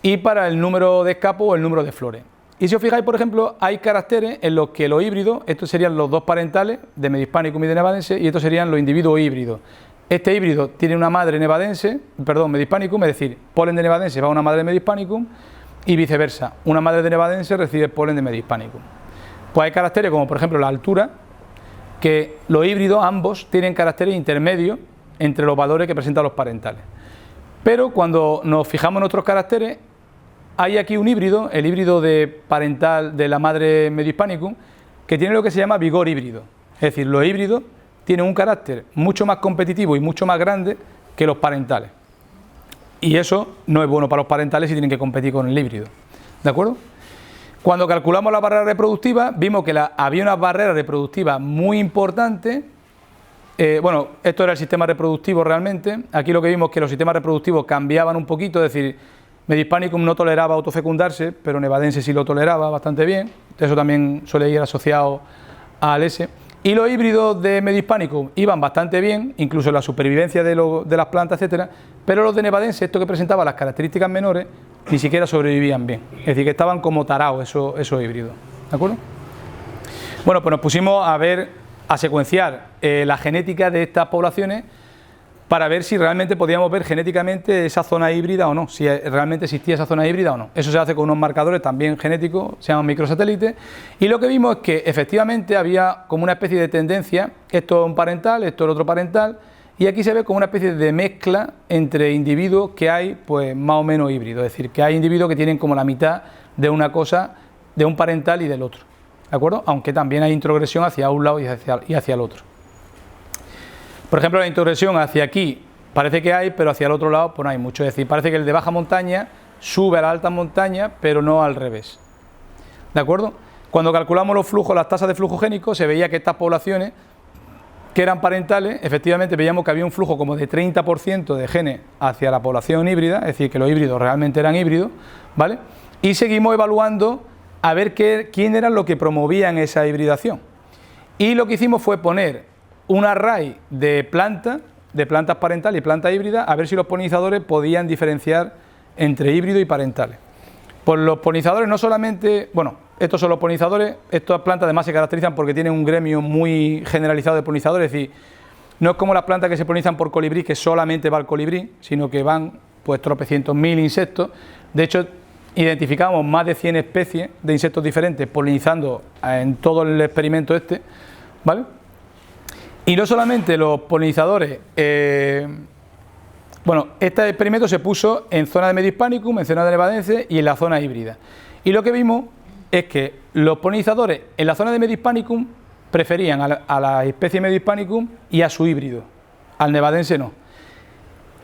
Y para el número de escapo o el número de flores. Y si os fijáis, por ejemplo, hay caracteres en los que los híbridos, estos serían los dos parentales de Medio Hispanicum y de Nevadense, y estos serían los individuos híbridos. Este híbrido tiene una madre nevadense, perdón, Medio Hispanicum, es decir, polen de Nevadense va a una madre de Medio Hispanicum y viceversa, una madre de Nevadense recibe polen de Medio Hispanicum. Pues hay caracteres como por ejemplo la altura, que los híbridos ambos tienen caracteres intermedios entre los valores que presentan los parentales. Pero cuando nos fijamos en otros caracteres, hay aquí un híbrido, el híbrido parental de la madre Medio Hispanicum, que tiene lo que se llama vigor híbrido. Es decir, los híbridos tienen un carácter mucho más competitivo y mucho más grande que los parentales. Y eso no es bueno para los parentales si tienen que competir con el híbrido. ¿De acuerdo? Cuando calculamos la barrera reproductiva, vimos que había una barrera reproductiva muy importante. Bueno, esto era el sistema reproductivo realmente. Aquí lo que vimos es que los sistemas reproductivos cambiaban un poquito, es decir, Medio Hispanicum no toleraba autofecundarse, pero Nevadense sí lo toleraba bastante bien. Eso también suele ir asociado al S. Y los híbridos de Medio Hispanicum iban bastante bien, incluso en la supervivencia de las plantas, etcétera, pero los de Nevadense, estos que presentaban las características menores, ni siquiera sobrevivían bien. Es decir, que estaban como tarados esos híbridos. ¿De acuerdo? Bueno, pues nos pusimos a secuenciar la genética de estas poblaciones para ver si realmente podíamos ver genéticamente esa zona híbrida o no, si realmente existía esa zona híbrida o no. Eso se hace con unos marcadores también genéticos, se llaman microsatélites, y lo que vimos es que efectivamente había como una especie de tendencia, esto es un parental, esto es el otro parental, y aquí se ve como una especie de mezcla entre individuos que hay pues más o menos híbridos, es decir, que hay individuos que tienen como la mitad de una cosa, de un parental y del otro, ¿de acuerdo? Aunque también hay introgresión hacia un lado y hacia el otro. Por ejemplo, la introgresión hacia aquí parece que hay, pero hacia el otro lado pues no hay mucho. Es decir, parece que el de baja montaña sube a la alta montaña, pero no al revés. ¿De acuerdo? Cuando calculamos los flujos, las tasas de flujo génico, se veía que estas poblaciones que eran parentales, efectivamente veíamos que había un flujo como de 30% de genes hacia la población híbrida, es decir, que los híbridos realmente eran híbridos, ¿vale? Y seguimos evaluando a ver quién eran los que promovían esa hibridación. Y lo que hicimos fue poner un array de plantas parentales y plantas híbridas, a ver si los polinizadores podían diferenciar entre híbridos y parentales. Pues los polinizadores no solamente, bueno, estos son los polinizadores, estas plantas además se caracterizan porque tienen un gremio muy generalizado de polinizadores, es decir, no es como las plantas que se polinizan por colibrí, que solamente va el colibrí, sino que van pues tropecientos mil insectos. De hecho, identificamos más de 100 especies de insectos diferentes polinizando en todo el experimento ¿vale? Y no solamente los polinizadores, bueno, este experimento se puso en zona de Medio Hispanicum, en zona de Nevadense y en la zona híbrida. Y lo que vimos es que los polinizadores en la zona de Medio Hispanicum preferían a la especie Medio Hispanicum y a su híbrido, al Nevadense no.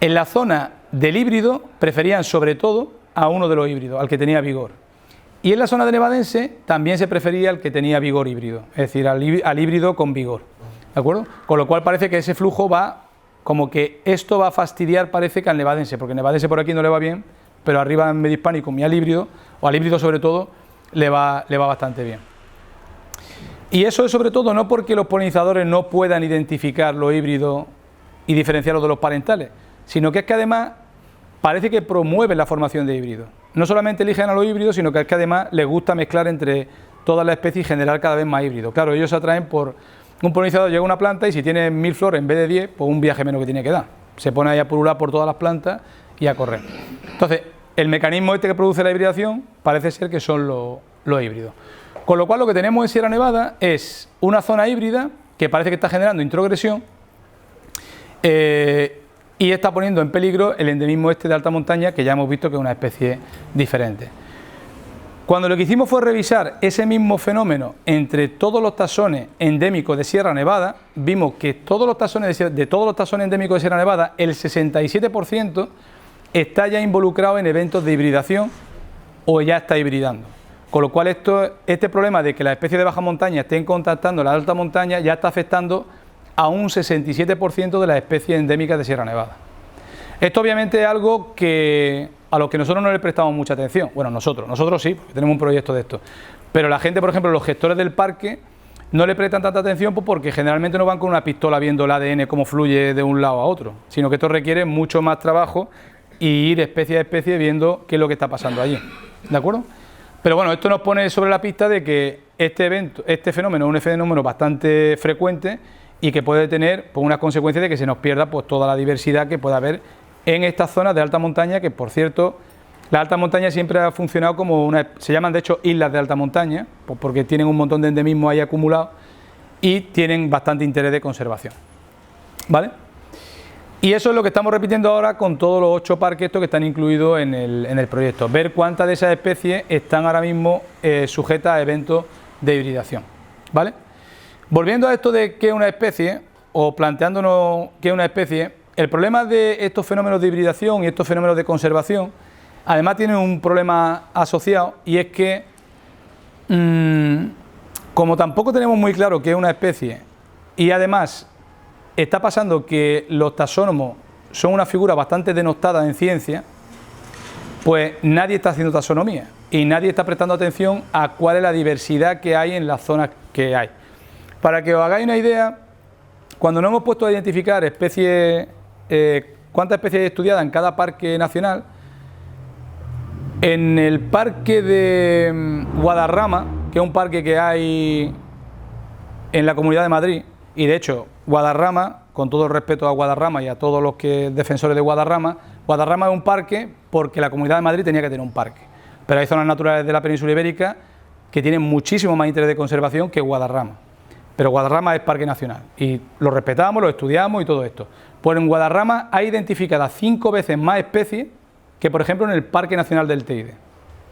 En la zona del híbrido preferían sobre todo a uno de los híbridos, al que tenía vigor. Y en la zona de Nevadense también se prefería al que tenía vigor híbrido, es decir, al híbrido con vigor. ¿De acuerdo? Con lo cual parece que ese flujo va, como que esto va a fastidiar, parece que al Nevadense, porque Nevadense por aquí no le va bien, pero arriba en Medio Hispanicum y al híbrido, o al híbrido sobre todo, le va bastante bien. Y eso es sobre todo no porque los polinizadores no puedan identificar los híbridos y diferenciarlos de los parentales, sino que es que además parece que promueven la formación de híbridos. No solamente eligen a los híbridos, sino que es que además les gusta mezclar entre todas las especies y generar cada vez más híbridos. Claro, ellos se atraen por un polinizador, llega a una planta y si tiene 1000 flores en vez de 10, pues un viaje menos que tiene que dar. Se pone ahí a pulular por todas las plantas y a correr. Entonces, el mecanismo que produce la hibridación parece ser que son los híbridos. Con lo cual lo que tenemos en Sierra Nevada es una zona híbrida que parece que está generando introgresión y está poniendo en peligro el endemismo de alta montaña, que ya hemos visto que es una especie diferente. Cuando lo que hicimos fue revisar ese mismo fenómeno entre todos los taxones endémicos de Sierra Nevada, vimos que de todos los taxones endémicos de Sierra Nevada, el 67% está ya involucrado en eventos de hibridación o ya está hibridando. Con lo cual este problema de que las especies de baja montaña estén contactando la alta montaña ya está afectando a un 67% de las especies endémicas de Sierra Nevada. Esto obviamente es algo a lo que nosotros no le prestamos mucha atención. Bueno, nosotros sí, porque tenemos un proyecto de esto. Pero la gente, por ejemplo, los gestores del parque, no le prestan tanta atención pues porque generalmente no van con una pistola viendo el ADN cómo fluye de un lado a otro, sino que esto requiere mucho más trabajo y ir especie a especie viendo qué es lo que está pasando allí, ¿de acuerdo? Pero bueno, esto nos pone sobre la pista de que este fenómeno es un fenómeno bastante frecuente y que puede tener pues, unas consecuencias de que se nos pierda pues, toda la diversidad que pueda haber en estas zonas de alta montaña, que por cierto, la alta montaña siempre ha funcionado como se llaman de hecho islas de alta montaña, pues porque tienen un montón de endemismos ahí acumulados y tienen bastante interés de conservación, ¿vale? Y eso es lo que estamos repitiendo ahora con todos los 8 parques estos que están incluidos en el proyecto, ver cuántas de esas especies están ahora mismo sujetas a eventos de hibridación, ¿vale? Volviendo a esto de qué es una especie, o planteándonos qué es una especie, el problema de estos fenómenos de hibridación y estos fenómenos de conservación, además tienen un problema asociado, y es que, como tampoco tenemos muy claro qué es una especie, y además está pasando que los taxónomos son una figura bastante denostada en ciencia, pues nadie está haciendo taxonomía, y nadie está prestando atención a cuál es la diversidad que hay en las zonas que hay. Para que os hagáis una idea, cuando nos hemos puesto a identificar especies, cuántas especies hay estudiadas en cada parque nacional, en el parque de Guadarrama, que es un parque que hay en la Comunidad de Madrid, y de hecho Guadarrama, con todo el respeto a Guadarrama y a todos los defensores de Guadarrama, Guadarrama es un parque porque la Comunidad de Madrid tenía que tener un parque, pero hay zonas naturales de la península ibérica que tienen muchísimo más interés de conservación que Guadarrama. Pero Guadarrama es parque nacional y lo respetamos, lo estudiamos y todo esto. Pues en Guadarrama hay identificadas 5 veces más especies que, por ejemplo, en el Parque Nacional del Teide,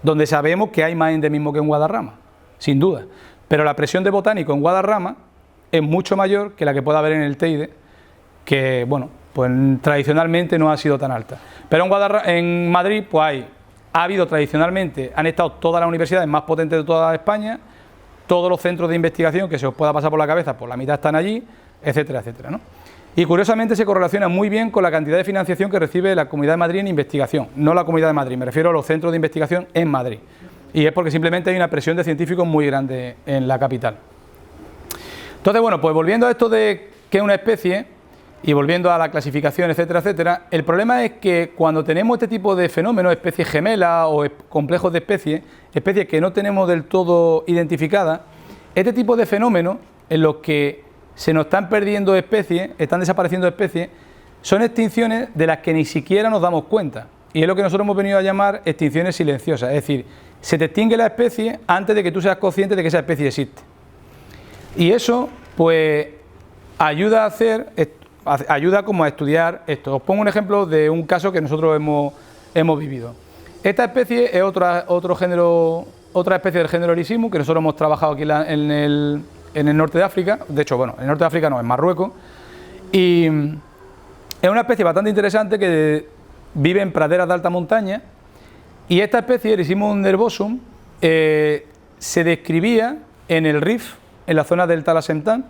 donde sabemos que hay más endemismo que en Guadarrama, sin duda. Pero la presión de botánico en Guadarrama es mucho mayor que la que pueda haber en el Teide, que, bueno, pues tradicionalmente no ha sido tan alta. Pero en Madrid, pues ha habido tradicionalmente, han estado todas las universidades más potentes de toda España, todos los centros de investigación que se os pueda pasar por la cabeza, por la mitad están allí, etcétera, etcétera, ¿no? Y curiosamente se correlaciona muy bien con la cantidad de financiación que recibe la Comunidad de Madrid en investigación, no la Comunidad de Madrid, me refiero a los centros de investigación en Madrid. Y es porque simplemente hay una presión de científicos muy grande en la capital. Entonces, bueno, pues volviendo a esto de qué es una especie y volviendo a la clasificación, etcétera, etcétera, el problema es que cuando tenemos este tipo de fenómenos, especies gemelas o complejos de especies que no tenemos del todo identificadas, este tipo de fenómenos en los que se nos están perdiendo especies, están desapareciendo especies, son extinciones de las que ni siquiera nos damos cuenta. Y es lo que nosotros hemos venido a llamar extinciones silenciosas, es decir, se te extingue la especie antes de que tú seas consciente de que esa especie existe. Y eso, pues, ayuda como a estudiar esto. Os pongo un ejemplo de un caso que nosotros hemos vivido. Esta especie es otra especie del género Erysium, que nosotros hemos trabajado aquí en el norte de África, de hecho, bueno, en el norte de África no, en Marruecos, y es una especie bastante interesante que vive en praderas de alta montaña, y esta especie, Erysium nervosum, se describía en el Rif, en la zona del Talasemtán,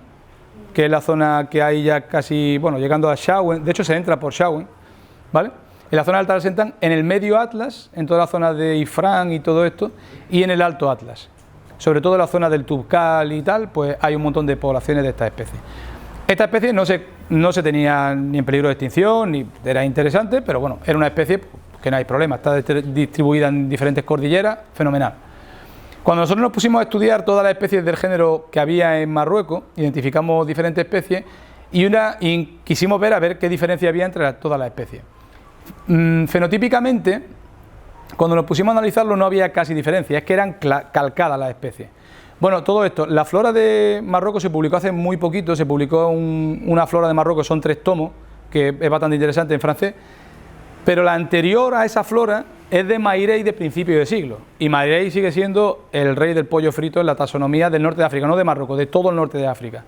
que es la zona que hay ya casi, bueno, llegando a Schauen, de hecho se entra por Schauen, ¿vale? En la zona del Talasemtán, en el medio Atlas, en toda la zona de Ifrán y todo esto, y en el alto Atlas. Sobre todo en la zona del Tubkal y tal, pues hay un montón de poblaciones de esta especie. Esta especie no se tenía ni en peligro de extinción, ni era interesante, pero bueno, era una especie que no hay problema, está distribuida en diferentes cordilleras, fenomenal. Cuando nosotros nos pusimos a estudiar todas las especies del género que había en Marruecos, identificamos diferentes especies y quisimos ver a ver qué diferencia había entre todas las especies. Fenotípicamente, cuando nos pusimos a analizarlo no había casi diferencia, es que eran calcadas las especies. Bueno, todo esto, la flora de Marruecos se publicó hace muy poquito, se publicó una flora de Marruecos, son 3 tomos, que es bastante interesante en francés, pero la anterior a esa flora es de Mairey de principio de siglo, y Mairey sigue siendo el rey del pollo frito en la taxonomía del norte de África, no de Marruecos, de todo el norte de África.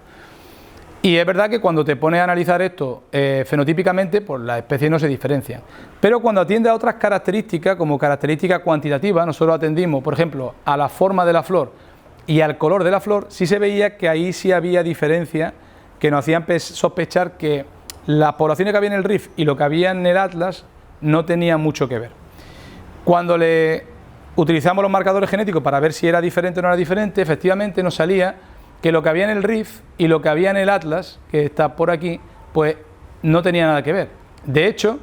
Y es verdad que cuando te pones a analizar esto fenotípicamente, pues las especies no se diferencian. Pero cuando atiende a otras características, como características cuantitativas, nosotros atendimos, por ejemplo, a la forma de la flor y al color de la flor, sí se veía que ahí sí había diferencias que nos hacían sospechar que las poblaciones que había en el Rif y lo que había en el Atlas no tenían mucho que ver. Cuando le utilizamos los marcadores genéticos para ver si era diferente o no era diferente, efectivamente nos salía que lo que había en el Rift y lo que había en el Atlas, que está por aquí, pues no tenía nada que ver. De hecho,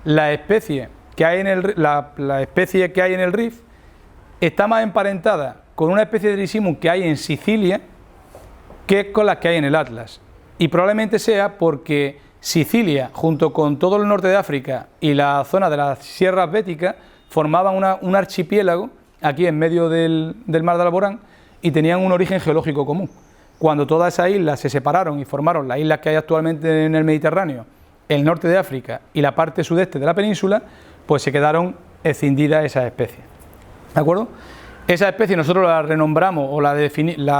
la especie que hay en el Rift está más emparentada con una especie de Erysimum que hay en Sicilia que con las que hay en el Atlas. Y probablemente sea porque Sicilia, junto con todo el norte de África y la zona de las sierras béticas, formaban un archipiélago aquí en medio del mar de Alborán y tenían un origen geológico común. Cuando todas esas islas se separaron y formaron las islas que hay actualmente en el Mediterráneo, el norte de África y la parte sudeste de la península, pues se quedaron escindidas esas especies. ¿De acuerdo? Esa especie nosotros la renombramos o la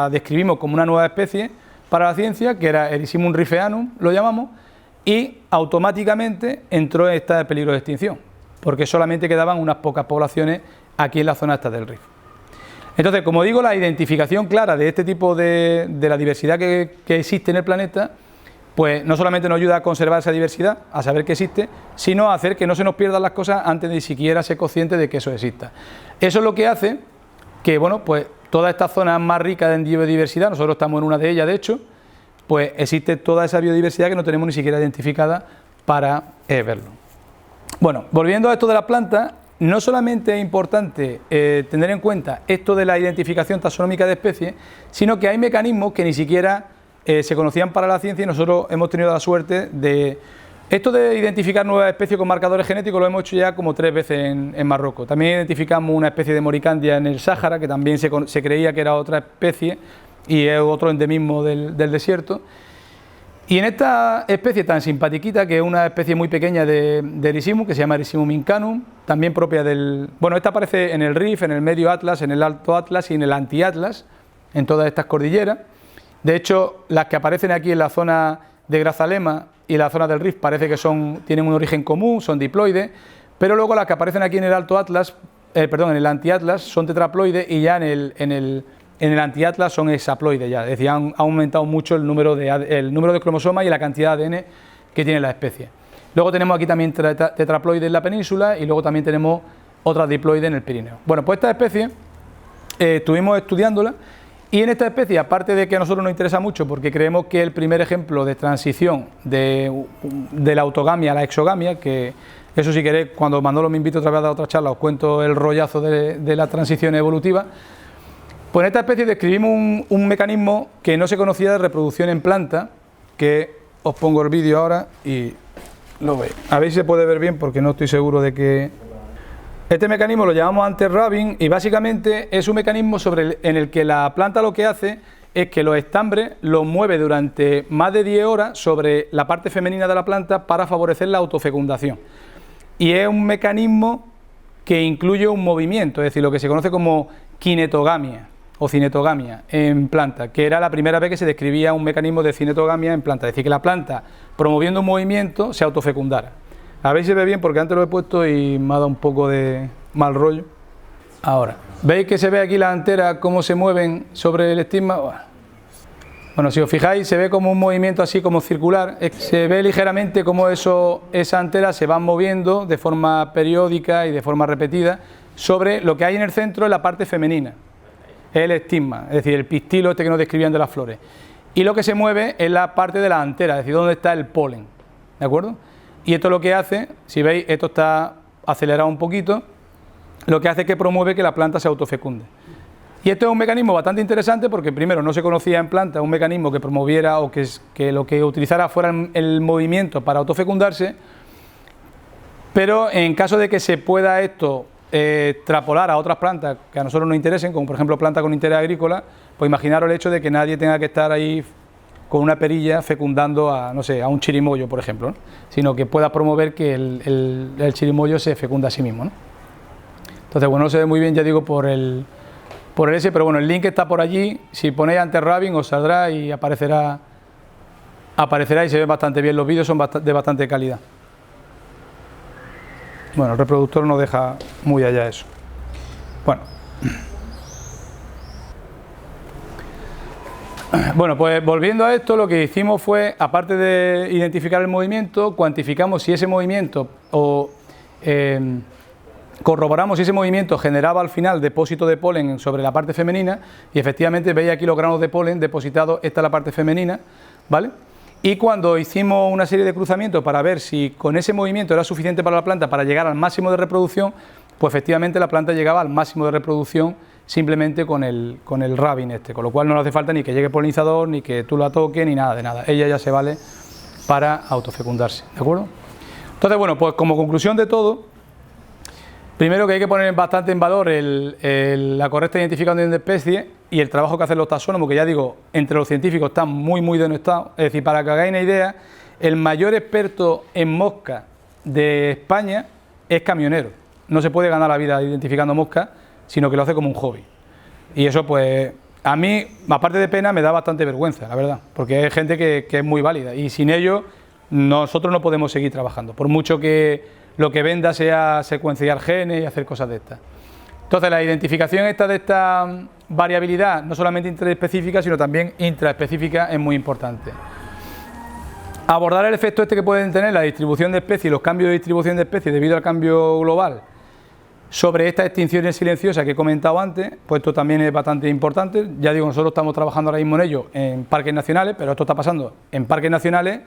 describimos como una nueva especie para la ciencia, que era Erysimum rifeanum, lo llamamos, y automáticamente entró en estado de peligro de extinción, porque solamente quedaban unas pocas poblaciones aquí en la zona esta del Rift. Entonces, como digo, la identificación clara de este tipo de la diversidad que existe en el planeta, pues no solamente nos ayuda a conservar esa diversidad, a saber que existe, sino a hacer que no se nos pierdan las cosas antes de siquiera ser conscientes de que eso exista. Eso es lo que hace que, bueno, pues todas estas zonas más ricas en biodiversidad, nosotros estamos en una de ellas, de hecho, pues existe toda esa biodiversidad que no tenemos ni siquiera identificada para verlo. Bueno, volviendo a esto de las plantas, no solamente es importante tener en cuenta esto de la identificación taxonómica de especies, sino que hay mecanismos que ni siquiera se conocían para la ciencia y nosotros hemos tenido la suerte de... Esto de identificar nuevas especies con marcadores genéticos lo hemos hecho ya como 3 veces en Marruecos. También identificamos una especie de moricandia en el Sáhara, que también se creía que era otra especie y es otro endemismo del desierto. Y en esta especie tan simpatiquita, que es una especie muy pequeña de Erysimum, que se llama Erysimum incanum, también propia del... Bueno, esta aparece en el Rift, en el medio Atlas, en el alto Atlas y en el anti-Atlas, en todas estas cordilleras. De hecho, las que aparecen aquí en la zona de Grazalema y la zona del Rift parece que tienen un origen común, son diploides, pero luego las que aparecen aquí en el alto Atlas, en el anti-Atlas son tetraploides y ya en el anti-Atlas son hexaploides ya, es decir, han aumentado mucho el número de cromosomas y la cantidad de ADN que tiene la especie. Luego tenemos aquí también tetraploides en la península y luego también tenemos otras diploides en el Pirineo. Bueno, pues esta especie estuvimos estudiándola y en esta especie, aparte de que a nosotros nos interesa mucho porque creemos que el primer ejemplo de transición de la autogamia a la exogamia, que eso si queréis, cuando Manolo me invite otra vez a dar otra charla, os cuento el rollazo de la transición evolutiva. Pues en esta especie describimos un mecanismo que no se conocía de reproducción en planta, que os pongo el vídeo ahora y lo veis. A ver si se puede ver bien porque no estoy seguro de que... Este mecanismo lo llamamos anti-rubbing y básicamente es un mecanismo en el que la planta lo que hace es que los estambres los mueve durante más de 10 horas sobre la parte femenina de la planta para favorecer la autofecundación. Y es un mecanismo que incluye un movimiento, es decir, lo que se conoce como kinetogamia o cinetogamia en planta, que era la primera vez que se describía un mecanismo de cinetogamia en planta, es decir, que la planta promoviendo un movimiento se autofecundara. A ver si se ve bien porque antes lo he puesto y me ha dado un poco de mal rollo. Ahora, ¿veis que se ve aquí las anteras cómo se mueven sobre el estigma? Bueno, si os fijáis se ve como un movimiento así como circular, se ve ligeramente cómo esas anteras se van moviendo de forma periódica y de forma repetida sobre lo que hay en el centro, en la parte femenina, el estigma, es decir, el pistilo este que nos describían de las flores. Y lo que se mueve es la parte de la antera, es decir, donde está el polen, ¿de acuerdo? Y esto lo que hace, si veis, esto está acelerado un poquito, lo que hace es que promueve que la planta se autofecunde. Y esto es un mecanismo bastante interesante porque primero no se conocía en planta un mecanismo que promoviera o que lo que utilizara fuera el movimiento para autofecundarse, pero en caso de que se pueda esto extrapolar a otras plantas que a nosotros nos interesen, como por ejemplo plantas con interés agrícola, pues imaginaros el hecho de que nadie tenga que estar ahí con una perilla fecundando a, no sé, a un chirimoyo, por ejemplo, ¿no? Sino que pueda promover que el chirimoyo se fecunda a sí mismo, ¿no? Entonces, bueno, no se ve muy bien, ya digo, por el ese, pero bueno, el link está por allí, si ponéis anti-rubbing os saldrá y aparecerá y se ven bastante bien, los vídeos son de bastante calidad. Bueno, el reproductor no deja muy allá eso. Bueno, pues volviendo a esto, lo que hicimos fue, aparte de identificar el movimiento, cuantificamos si ese movimiento corroboramos si ese movimiento generaba al final depósito de polen sobre la parte femenina y efectivamente veis aquí los granos de polen depositados, esta es la parte femenina, ¿vale? Y cuando hicimos una serie de cruzamientos para ver si con ese movimiento era suficiente para la planta para llegar al máximo de reproducción, pues efectivamente la planta llegaba al máximo de reproducción simplemente con el Rabin este, con lo cual no le hace falta ni que llegue polinizador, ni que tú la toques, ni nada de nada. Ella ya se vale para autofecundarse, ¿de acuerdo? Entonces, bueno, pues como conclusión de todo, primero que hay que poner bastante en valor la correcta identificación de especies y el trabajo que hacen los taxónomos, que ya digo, entre los científicos están muy denostados. Es decir, para que hagáis una idea, el mayor experto en moscas de España es camionero. No se puede ganar la vida identificando moscas, sino que lo hace como un hobby. Y eso, pues, a mí, aparte de pena, me da bastante vergüenza, la verdad, porque hay gente que es muy válida y sin ello nosotros no podemos seguir trabajando, por mucho que lo que venda sea secuenciar genes y hacer cosas de estas. Entonces, la identificación de esta variabilidad, no solamente interespecífica, sino también intraespecífica, es muy importante. Abordar el efecto este que pueden tener la distribución de especies y los cambios de distribución de especies debido al cambio global sobre estas extinciones silenciosas que he comentado antes, pues esto también es bastante importante. Ya digo, nosotros estamos trabajando ahora mismo en ello en parques nacionales, pero esto está pasando en parques nacionales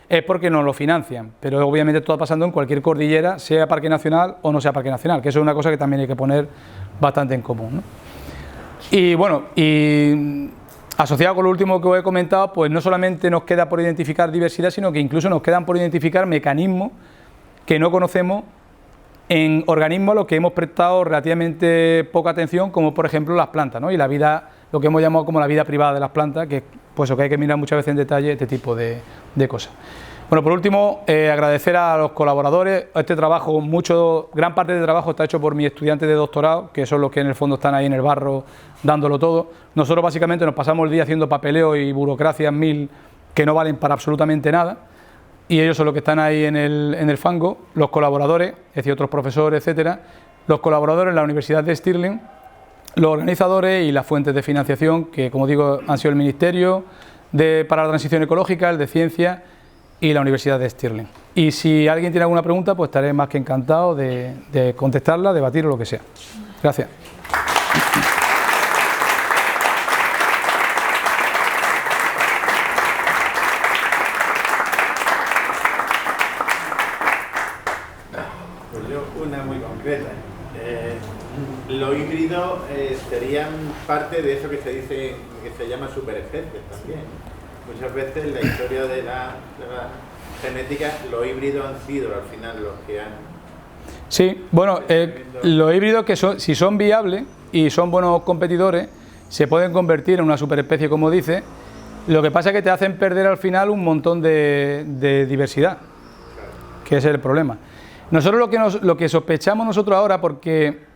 es porque nos lo financian, pero obviamente esto está pasando en cualquier cordillera, sea parque nacional o no sea parque nacional, que eso es una cosa que también hay que poner bastante en común, ¿no? Y bueno, y asociado con lo último que os he comentado, pues no solamente nos queda por identificar diversidad, sino que incluso nos quedan por identificar mecanismos que no conocemos en organismos a los que hemos prestado relativamente poca atención, como por ejemplo las plantas, ¿no? Y la vida, lo que hemos llamado como la vida privada de las plantas, que pues que hay que mirar muchas veces en detalle este tipo de cosas. Bueno, por último, agradecer a los colaboradores. Este trabajo, gran parte del trabajo está hecho por mis estudiantes de doctorado, que son los que en el fondo están ahí en el barro dándolo todo. Nosotros básicamente nos pasamos el día haciendo papeleo y burocracias que no valen para absolutamente nada, y ellos son los que están ahí en el fango. Los colaboradores, es decir, otros profesores, etcétera, los colaboradores en la Universidad de Stirling, los organizadores y las fuentes de financiación, que como digo han sido el Ministerio para la Transición Ecológica, el de Ciencia y la Universidad de Stirling. Y si alguien tiene alguna pregunta, pues estaré más que encantado de contestarla, debatir o lo que sea. Gracias. Pues yo una muy concreta. Los híbridos serían parte de eso que se dice, que se llama superespecies también. Muchas veces en la historia de la genética, los híbridos han sido al final los que han... Sí, bueno, los híbridos que si son viables y son buenos competidores, se pueden convertir en una superespecie, como dice. Lo que pasa es que te hacen perder al final un montón de diversidad, que ese es el problema. Nosotros lo que sospechamos nosotros ahora, porque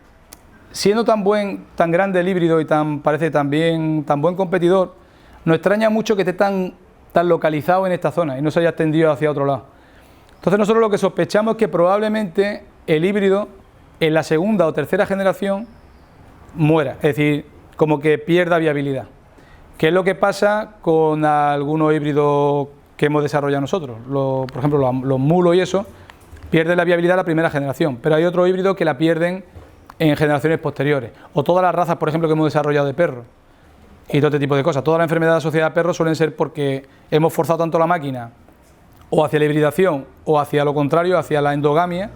siendo tan grande el híbrido y parece tan buen competidor, nos extraña mucho que esté tan localizado en esta zona y no se haya extendido hacia otro lado. Entonces nosotros lo que sospechamos es que probablemente el híbrido en la segunda o tercera generación muera, es decir, como que pierda viabilidad, que es lo que pasa con algunos híbridos que hemos desarrollado nosotros. Por ejemplo, los mulos y eso pierden la viabilidad en la primera generación, pero hay otros híbridos que la pierden en generaciones posteriores, o todas las razas, por ejemplo, que hemos desarrollado de perros y todo este tipo de cosas. Todas las enfermedades asociadas a perros suelen ser porque hemos forzado tanto la máquina o hacia la hibridación o hacia lo contrario, hacia la endogamia,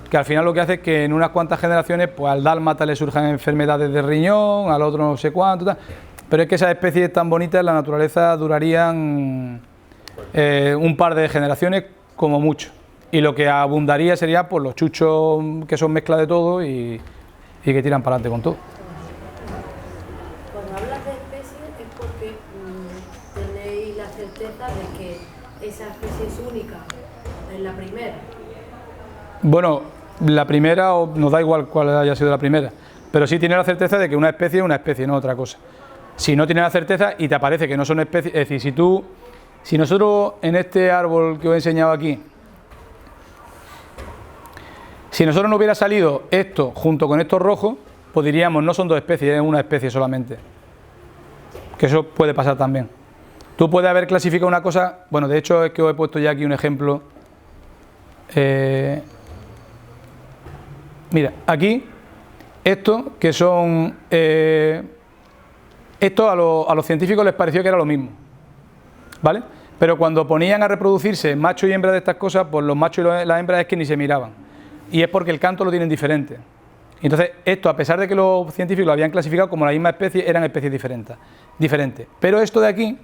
que al final lo que hace es que en unas cuantas generaciones pues al dálmata le surjan enfermedades de riñón, al otro no sé cuánto, tal. Pero es que esas especies tan bonitas en la naturaleza durarían un par de generaciones como mucho, y lo que abundaría sería pues los chuchos que son mezcla de todo y que tiran para adelante con todo. Cuando hablas de especies es porque tenéis la certeza de que esa especie es única, es la primera. Bueno, la primera, o nos da igual cuál haya sido la primera, pero sí tiene la certeza de que una especie es una especie, no otra cosa. Si no tienes la certeza y te aparece que no son especies, es decir, si nosotros en este árbol que os he enseñado aquí, si nosotros no hubiera salido esto junto con estos rojos, pues diríamos no son dos especies, es una especie solamente. Que eso puede pasar también. Tú puedes haber clasificado una cosa, bueno, de hecho es que os he puesto ya aquí un ejemplo. Mira, aquí, esto que son... esto a los científicos les pareció que era lo mismo, ¿vale? Pero cuando ponían a reproducirse macho y hembra de estas cosas, pues los machos y las hembras es que ni se miraban. Y es porque el canto lo tienen diferente. Entonces, esto, a pesar de que los científicos lo habían clasificado como la misma especie, eran especies diferentes. Pero esto de aquí,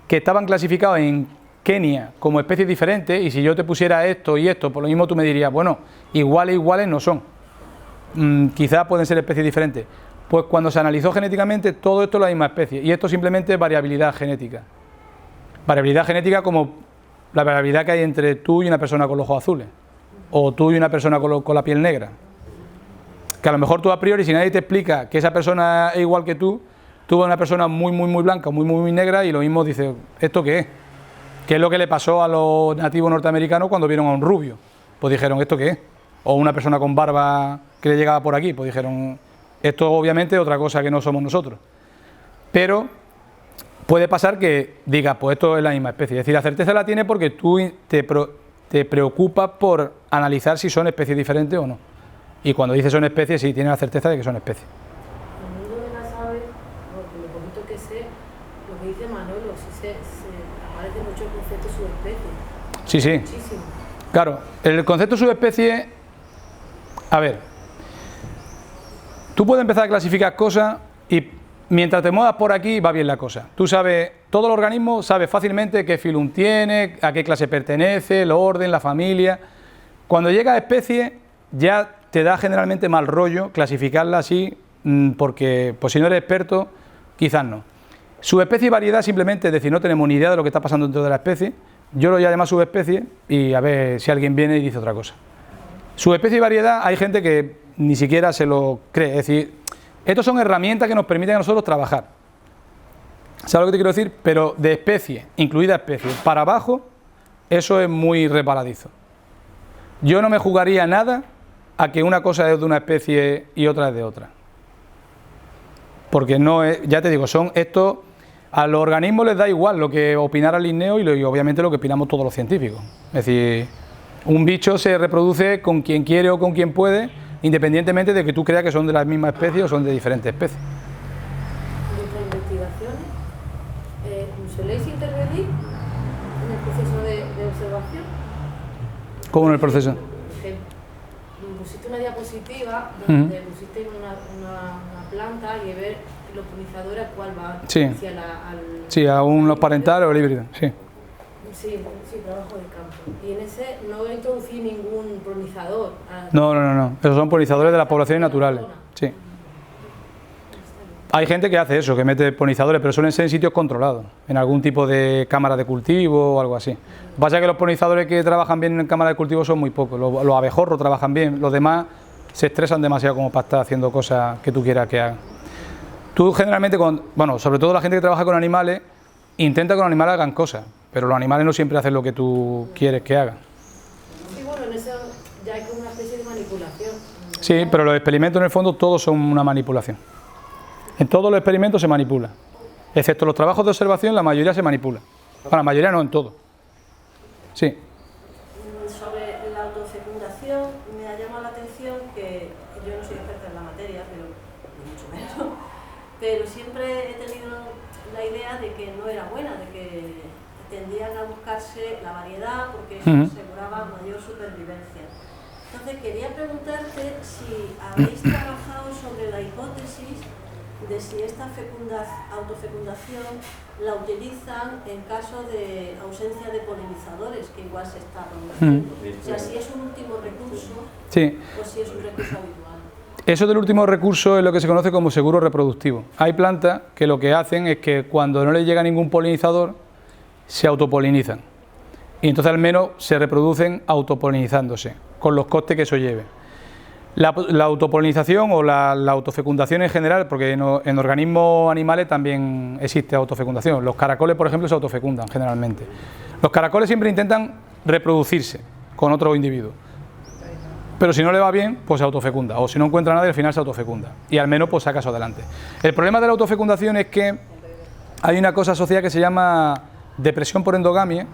que estaban clasificados en Kenia como especies diferentes, y si yo te pusiera esto y esto, por lo mismo tú me dirías, bueno, iguales no son. Quizás pueden ser especies diferentes. Pues cuando se analizó genéticamente, todo esto es la misma especie. Y esto simplemente es variabilidad genética. Variabilidad genética como la variabilidad que hay entre tú y una persona con los ojos azules. O tú y una persona con la piel negra. Que a lo mejor tú a priori, si nadie te explica que esa persona es igual que tú ves una persona muy blanca, muy negra, y lo mismo dices, ¿esto qué es? ¿Qué es lo que le pasó a los nativos norteamericanos cuando vieron a un rubio? Pues dijeron, ¿esto qué es? O una persona con barba que le llegaba por aquí, pues dijeron, esto obviamente es otra cosa que no somos nosotros. Pero puede pasar que digas, pues esto es la misma especie. Es decir, la certeza la tiene porque tú te preocupas por analizar si son especies diferentes o no. Y cuando dices son especies, sí, tienes la certeza de que son especies. En el mundo de las aves, lo poquito que sé, lo que dice Manolo, sí se aparece mucho el concepto subespecie. Sí. Muchísimo. Claro, el concepto subespecie, a ver, tú puedes empezar a clasificar cosas y mientras te muevas por aquí va bien la cosa. Tú sabes, todo el organismo sabe fácilmente qué filum tiene, a qué clase pertenece, el orden, la familia. Cuando llega a especie ya te da generalmente mal rollo clasificarla así, porque pues si no eres experto, quizás no. Subespecie y variedad simplemente es decir, no tenemos ni idea de lo que está pasando dentro de la especie. Yo lo llamo subespecie y a ver si alguien viene y dice otra cosa. Subespecie y variedad hay gente que ni siquiera se lo cree. Es decir, estas son herramientas que nos permiten a nosotros trabajar. ¿Sabes lo que te quiero decir? Pero de especie, incluida especie, para abajo, eso es muy resbaladizo. Yo no me jugaría nada a que una cosa es de una especie y otra es de otra. Porque no es, ya te digo, son estos, a los organismos les da igual lo que opinara Linneo y obviamente lo que opinamos todos los científicos. Es decir, un bicho se reproduce con quien quiere o con quien puede, independientemente de que tú creas que son de la misma especie o son de diferentes especies. En vuestras investigaciones, ¿soléis intervenir en el proceso de observación? ¿Cómo en el proceso? Pusiste una diapositiva donde pusiste una planta y ver los polinizadores a cuál va hacia Sí, a unos parentales o el híbrido, sí. Sí, trabajo de campo. Y en ese no introducí ningún polinizador. No. Esos son polinizadores de las poblaciones naturales. Sí. Hay gente que hace eso, que mete polinizadores, pero suelen ser en sitios controlados, en algún tipo de cámara de cultivo o algo así. Lo que pasa es que los polinizadores que trabajan bien en cámara de cultivo son muy pocos. Los abejorros trabajan bien, los demás se estresan demasiado como para estar haciendo cosas que tú quieras que hagan. Tú generalmente, sobre todo la gente que trabaja con animales, intenta que los animales hagan cosas, pero los animales no siempre hacen lo que tú quieres que hagan. Sí, bueno, en eso ya hay como una especie de manipulación. Sí, pero los experimentos en el fondo todos son una manipulación. En todos los experimentos se manipula, excepto los trabajos de observación, la mayoría se manipula. Bueno, la mayoría no, en todo. Sí. Sobre la autofecundación, me ha llamado la atención que yo no soy experta en la materia, pero ni mucho menos, pero siempre he tenido la idea de que no era buena, de que tendían a buscarse la variedad porque eso aseguraba mayor supervivencia. Entonces quería preguntarte si habéis trabajado sobre la hipótesis de si esta autofecundación la utilizan en caso de ausencia de polinizadores, que igual se está produciendo. O sea, si es un último recurso o si es un recurso habitual. Eso del último recurso es lo que se conoce como seguro reproductivo. Hay plantas que lo que hacen es que cuando no les llega ningún polinizador, se autopolinizan. Y entonces al menos se reproducen autopolinizándose, con los costes que eso lleve. La autopolinización o la autofecundación en general, porque en organismos animales también existe autofecundación. Los caracoles, por ejemplo, se autofecundan generalmente. Los caracoles siempre intentan reproducirse con otro individuo. Pero si no le va bien, pues se autofecunda. O si no encuentra nada, al final se autofecunda. Y al menos pues saca eso adelante. El problema de la autofecundación es que hay una cosa asociada que se llama depresión por endogamia,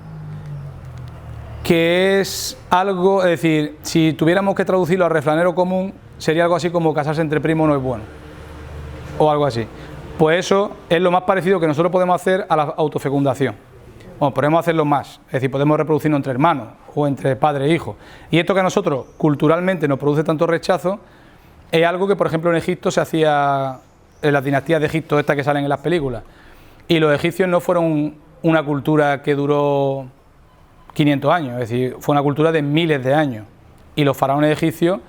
que es algo, es decir, si tuviéramos que traducirlo al refranero común, sería algo así como casarse entre primos no es bueno, o algo así. Pues eso es lo más parecido que nosotros podemos hacer a la autofecundación. Bueno, podemos hacerlo más, es decir, podemos reproducirnos entre hermanos o entre padre e hijo. Y esto que a nosotros culturalmente nos produce tanto rechazo es algo que, por ejemplo, en Egipto se hacía en las dinastías de Egipto, estas que salen en las películas. Y los egipcios no fueron una cultura que duró 500 años, es decir, fue una cultura de miles de años. Y los faraones egipcios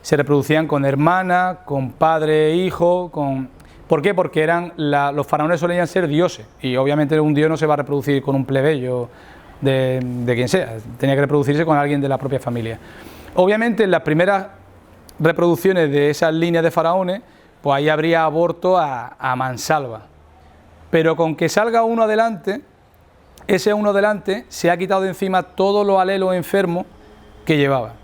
se reproducían con hermanas, con padre e hijo, con... ¿Por qué? Porque los faraones solían ser dioses, y obviamente un dios no se va a reproducir con un plebeyo de quien sea, tenía que reproducirse con alguien de la propia familia. Obviamente en las primeras reproducciones de esas líneas de faraones, pues ahí habría aborto a mansalva. Pero con que salga uno adelante, ese uno adelante se ha quitado de encima todos los alelos enfermos que llevaba.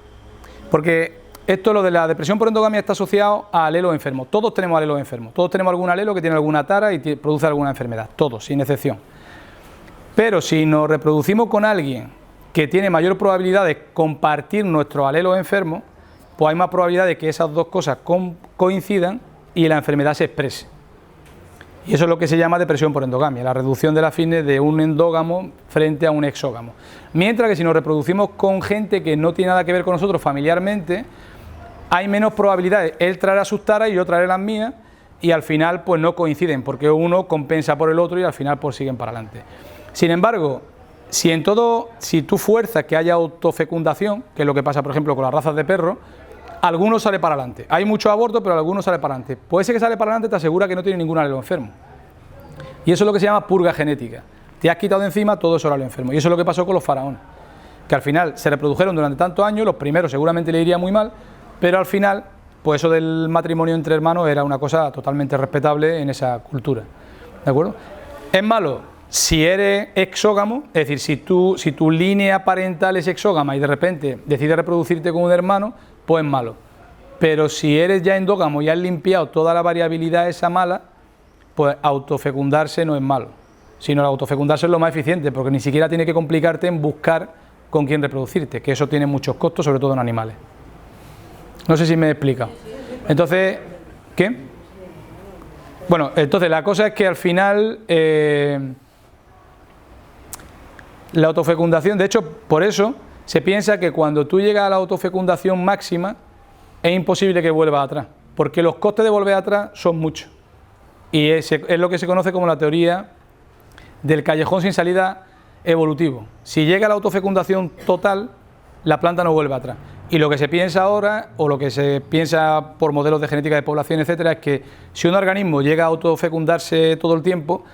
Porque esto, lo de la depresión por endogamia, está asociado a alelos enfermos. Todos tenemos alelos enfermos. Todos tenemos algún alelo que tiene alguna tara y produce alguna enfermedad. Todos, sin excepción. Pero si nos reproducimos con alguien que tiene mayor probabilidad de compartir nuestros alelos enfermos, pues hay más probabilidad de que esas dos cosas coincidan y la enfermedad se exprese. Y eso es lo que se llama depresión por endogamia, la reducción de la fitness de un endógamo frente a un exógamo. Mientras que si nos reproducimos con gente que no tiene nada que ver con nosotros familiarmente, hay menos probabilidades. Él traerá sus taras y yo traeré las mías, y al final pues no coinciden, porque uno compensa por el otro y al final pues siguen para adelante. Sin embargo, si tú fuerzas que haya autofecundación, que es lo que pasa por ejemplo con las razas de perros, algunos sale para adelante. Hay muchos abortos, pero algunos sale para adelante. Pues ese que sale para adelante te asegura que no tiene ningún alelo enfermo. Y eso es lo que se llama purga genética. Te has quitado de encima todo ese alelo enfermo. Y eso es lo que pasó con los faraones, que al final se reprodujeron durante tantos años. Los primeros seguramente le iría muy mal, pero al final, pues eso del matrimonio entre hermanos era una cosa totalmente respetable en esa cultura. ¿De acuerdo? Es malo si eres exógamo, es decir, si tu línea parental es exógama y de repente decides reproducirte con un hermano, pues es malo. Pero si eres ya endógamo y has limpiado toda la variabilidad esa mala, pues autofecundarse no es malo, sino autofecundarse es lo más eficiente, porque ni siquiera tiene que complicarte en buscar con quién reproducirte, que eso tiene muchos costos, sobre todo en animales. No sé si me he explicado. Entonces, ¿qué? Bueno, entonces la cosa es que al final la autofecundación, de hecho, por eso se piensa que cuando tú llegas a la autofecundación máxima es imposible que vuelvas atrás, porque los costes de volver atrás son muchos. Y es lo que se conoce como la teoría del callejón sin salida evolutivo. Si llega a la autofecundación total, la planta no vuelve atrás. Y lo que se piensa ahora, o lo que se piensa por modelos de genética de población, etcétera, es que si un organismo llega a autofecundarse todo el tiempo,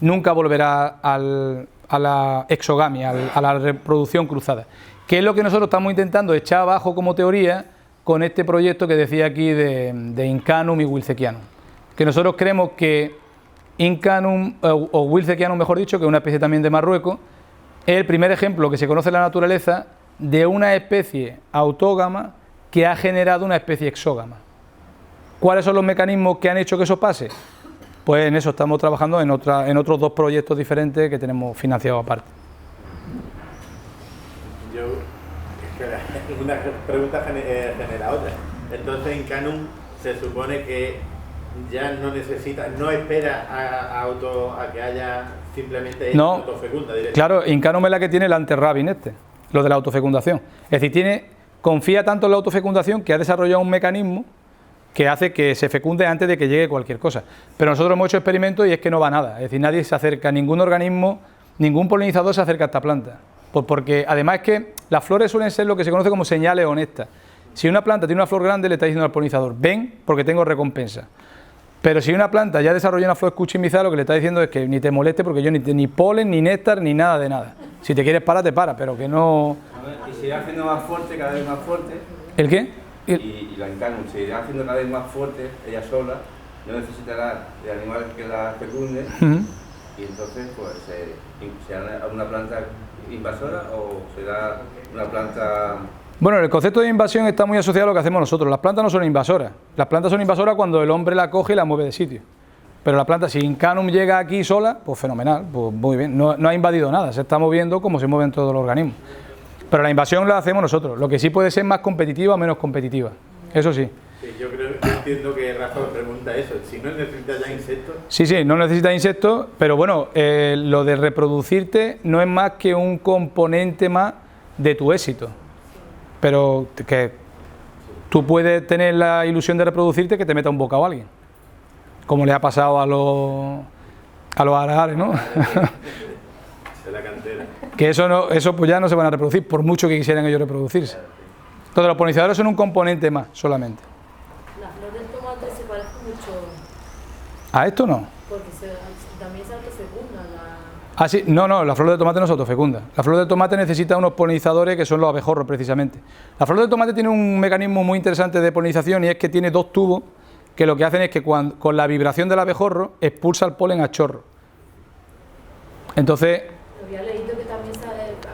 nunca volverá a la exogamia, a la reproducción cruzada. Que es lo que nosotros estamos intentando echar abajo como teoría con este proyecto que decía aquí de Incanum y Wilcekianum. Que nosotros creemos que Incanum, o Wilcekianum mejor dicho, que es una especie también de Marruecos, es el primer ejemplo que se conoce en la naturaleza de una especie autógama que ha generado una especie exógama. ¿Cuáles son los mecanismos que han hecho que eso pase? Pues en eso estamos trabajando en otros dos proyectos diferentes que tenemos financiados aparte. Una pregunta genera otra. Entonces Incanum se supone que ya no necesita, no espera a que haya simplemente no, autofecunda directamente. Claro, Incanum es la que tiene el anterrabin lo de la autofecundación. Es decir, confía tanto en la autofecundación que ha desarrollado un mecanismo que hace que se fecunde antes de que llegue cualquier cosa. Pero nosotros hemos hecho experimentos y es que no va nada. Es decir, nadie se acerca, ningún organismo, ningún polinizador se acerca a esta planta. Pues porque además es que las flores suelen ser lo que se conoce como señales honestas. Si una planta tiene una flor grande, le está diciendo al polinizador, ven porque tengo recompensa. Pero si una planta ya desarrolla una flor escuchimizada, lo que le está diciendo es que ni te moleste porque yo ni polen, ni néctar, ni nada de nada. Si te quieres parar, te para, pero que no... A ver, y se irá haciendo más fuerte, cada vez más fuerte. ¿El qué? Y la Incanum se irá haciendo cada vez más fuerte, ella sola, no necesitará de animales que la fecunden, y entonces pues será una planta invasora o será una planta... Bueno, el concepto de invasión está muy asociado a lo que hacemos nosotros. Las plantas no son invasoras. Las plantas son invasoras cuando el hombre la coge y la mueve de sitio. Pero la planta, si Incanum llega aquí sola, pues fenomenal, pues muy bien. No ha invadido nada, se está moviendo como se mueven todos los organismos. Pero la invasión la hacemos nosotros. Lo que sí puede ser más competitiva o menos competitiva. Eso sí. Sí, yo entiendo que Rafa pregunta eso, si no necesita ya insectos. Sí, no necesitas insectos, pero bueno, lo de reproducirte no es más que un componente más de tu éxito. Pero que tú puedes tener la ilusión de reproducirte que te meta un bocado a alguien, como le ha pasado a los arares, ¿no? De la cantera. Que eso pues ya no se van a reproducir, por mucho que quisieran ellos reproducirse. Entonces los polinizadores son un componente más, solamente. La flor del tomate se parece mucho... ¿A esto no? Porque también se autofecunda Ah, sí, no, la flor de tomate no se autofecunda. La flor de tomate necesita unos polinizadores que son los abejorros, precisamente. La flor de tomate tiene un mecanismo muy interesante de polinización y es que tiene dos tubos que lo que hacen es que con la vibración del abejorro expulsa el polen a chorro. Entonces... Había leído que también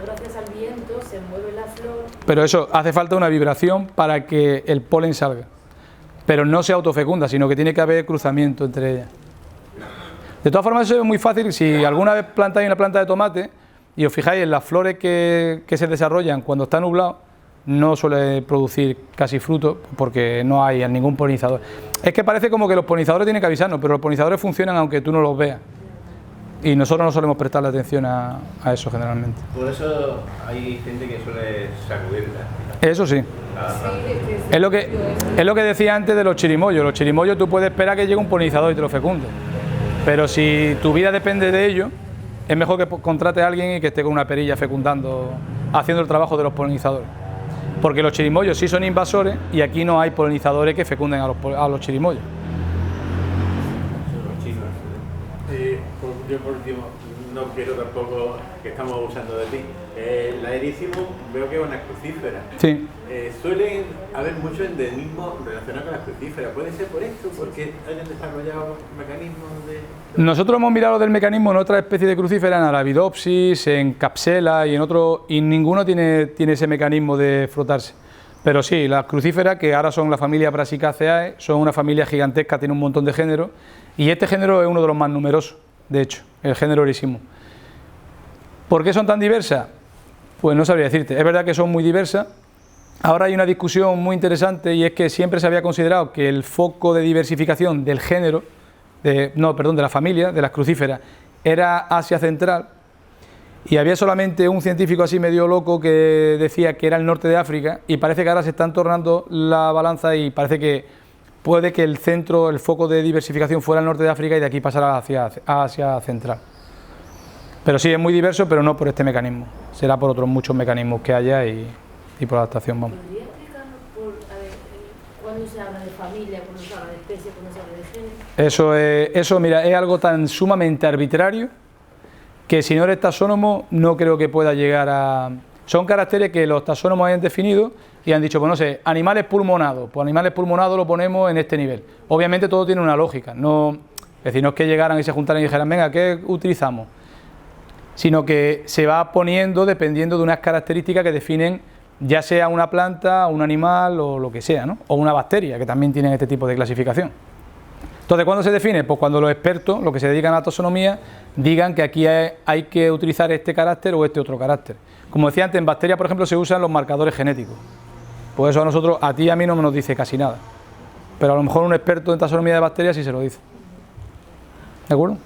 gracias al viento se mueve la flor. Pero eso, hace falta una vibración para que el polen salga. Pero no se autofecunda, sino que tiene que haber cruzamiento entre ellas. De todas formas, eso es muy fácil. Si alguna vez plantáis una planta de tomate y os fijáis en las flores que se desarrollan cuando está nublado, no suele producir casi fruto porque no hay ningún polinizador. Es que parece como que los polinizadores tienen que avisarnos, pero los polinizadores funcionan aunque tú no los veas. Y nosotros no solemos prestarle atención a eso generalmente. Por eso hay gente que suele sacudirla. Eso sí. Es lo que decía antes de los chirimoyos. Los chirimoyos tú puedes esperar que llegue un polinizador y te lo fecunde. Pero si tu vida depende de ello, es mejor que contrate a alguien y que esté con una perilla fecundando, haciendo el trabajo de los polinizadores. Porque los chirimoyos sí son invasores y aquí no hay polinizadores que fecunden a los chirimoyos. Yo por último, no quiero tampoco que estamos abusando de ti. La Erythrumum veo que es una crucífera. Sí. Suelen haber mucho endemismo relacionado con las crucíferas. ¿Puede ser por esto? ¿Porque hayan desarrollado mecanismos de...? Nosotros hemos mirado del mecanismo en otra especie de crucífera, en Arabidopsis, en Capsela y en otro, y ninguno tiene ese mecanismo de frotarse. Pero sí, las crucíferas, que ahora son la familia Brassicaceae, son una familia gigantesca, tiene un montón de géneros, y este género es uno de los más numerosos. De hecho, el género Erythrumum. ¿Por qué son tan diversas? Pues no sabría decirte. Es verdad que son muy diversas. Ahora hay una discusión muy interesante y es que siempre se había considerado que el foco de diversificación del género, de la familia, de las crucíferas, era Asia Central, y había solamente un científico así medio loco que decía que era el norte de África, y parece que ahora se están tornando la balanza y parece que puede que el foco de diversificación fuera el norte de África y de aquí pasara hacia Asia Central. Pero sí, es muy diverso, pero no por este mecanismo. Será por otros muchos mecanismos que haya y por adaptación, vamos. ¿Podría explicarnos cuándo se habla de familia, cuándo se habla de especie, cuándo se habla de género? Eso, mira, es algo tan sumamente arbitrario que si no eres taxónomo no creo que pueda llegar a... Son caracteres que los taxónomos hayan definido y han dicho, pues no sé, animales pulmonados, pues animales pulmonados lo ponemos en este nivel. Obviamente todo tiene una lógica, es decir, no es que llegaran y se juntaran y dijeran, venga, ¿qué utilizamos? Sino que se va poniendo dependiendo de unas características que definen ya sea una planta, un animal o lo que sea, ¿no? O una bacteria, que también tienen este tipo de clasificación. Entonces, ¿cuándo se define? Pues cuando los expertos, los que se dedican a la taxonomía, digan que aquí hay que utilizar este carácter o este otro carácter. Como decía antes, en bacterias, por ejemplo, se usan los marcadores genéticos. Pues eso a ti y a mí no nos dice casi nada. Pero a lo mejor un experto en taxonomía de bacterias sí se lo dice. ¿De acuerdo?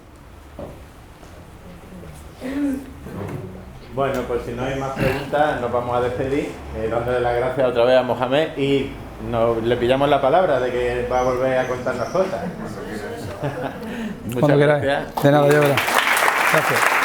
Bueno, pues si no hay más preguntas, nos vamos a despedir, dándole las gracias otra vez a Mohamed y le pillamos la palabra de que va a volver a contarnos cosas. Muchas gracias. De nada, yo. Gracias.